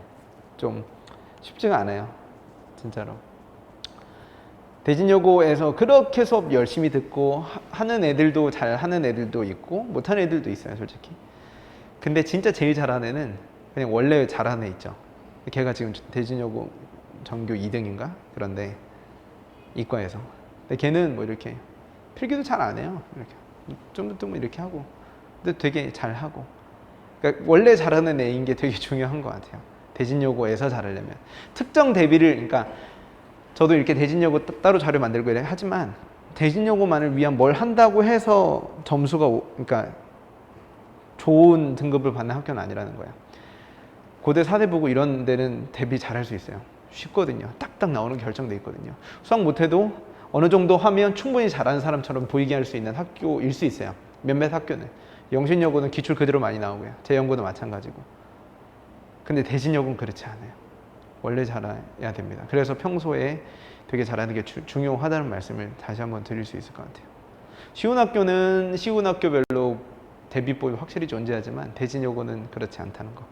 좀 쉽지가 않아요. 진짜로. 대진여고에서 그렇게 수업 열심히 듣고 하는 애들도 잘 하는 애들도 있고 못하는 애들도 있어요, 솔직히. 근데 진짜 제일 잘하는 애는 그냥 원래 잘하는 애 있죠. 걔가 지금 대진여고 전교 2등인가? 그런데 이과에서. 근데 걔는 뭐 이렇게 필기도 잘 안 해요. 이렇게 좀 뜨면 이렇게 하고. 근데 되게 잘하고. 그러니까 원래 잘하는 애인 게 되게 중요한 것 같아요. 대진여고에서 잘하려면. 특정 대비를, 그러니까 저도 이렇게 대진여고 따로 자료 만들고 이래 하지만 대진여고만을 위한 뭘 한다고 해서 점수가 그러니까 좋은 등급을 받는 학교는 아니라는 거예요. 고대 사대부고 이런 데는 대비 잘할 수 있어요. 쉽거든요. 딱딱 나오는 결정돼 있거든요. 수학 못해도 어느 정도 하면 충분히 잘하는 사람처럼 보이게 할 수 있는 학교일 수 있어요. 몇몇 학교는. 영신여고는 기출 그대로 많이 나오고요. 제 연고도 마찬가지고. 근데 대진여고는 그렇지 않아요. 원래 잘해야 됩니다. 그래서 평소에 되게 잘하는 게 중요하다는 말씀을 다시 한번 드릴 수 있을 것 같아요. 쉬운 학교는 쉬운 학교별로 대비법이 확실히 존재하지만 대진여고는 그렇지 않다는 거.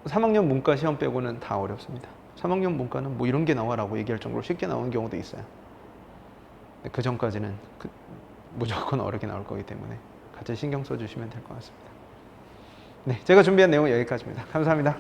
3학년 문과 시험 빼고는 다 어렵습니다. 3학년 문과는 뭐 이런 게 나와라고 얘기할 정도로 쉽게 나오는 경우도 있어요. 그 전까지는 무조건 어렵게 나올 거기 때문에 같이 신경 써주시면 될 것 같습니다. 네, 제가 준비한 내용은 여기까지입니다. 감사합니다.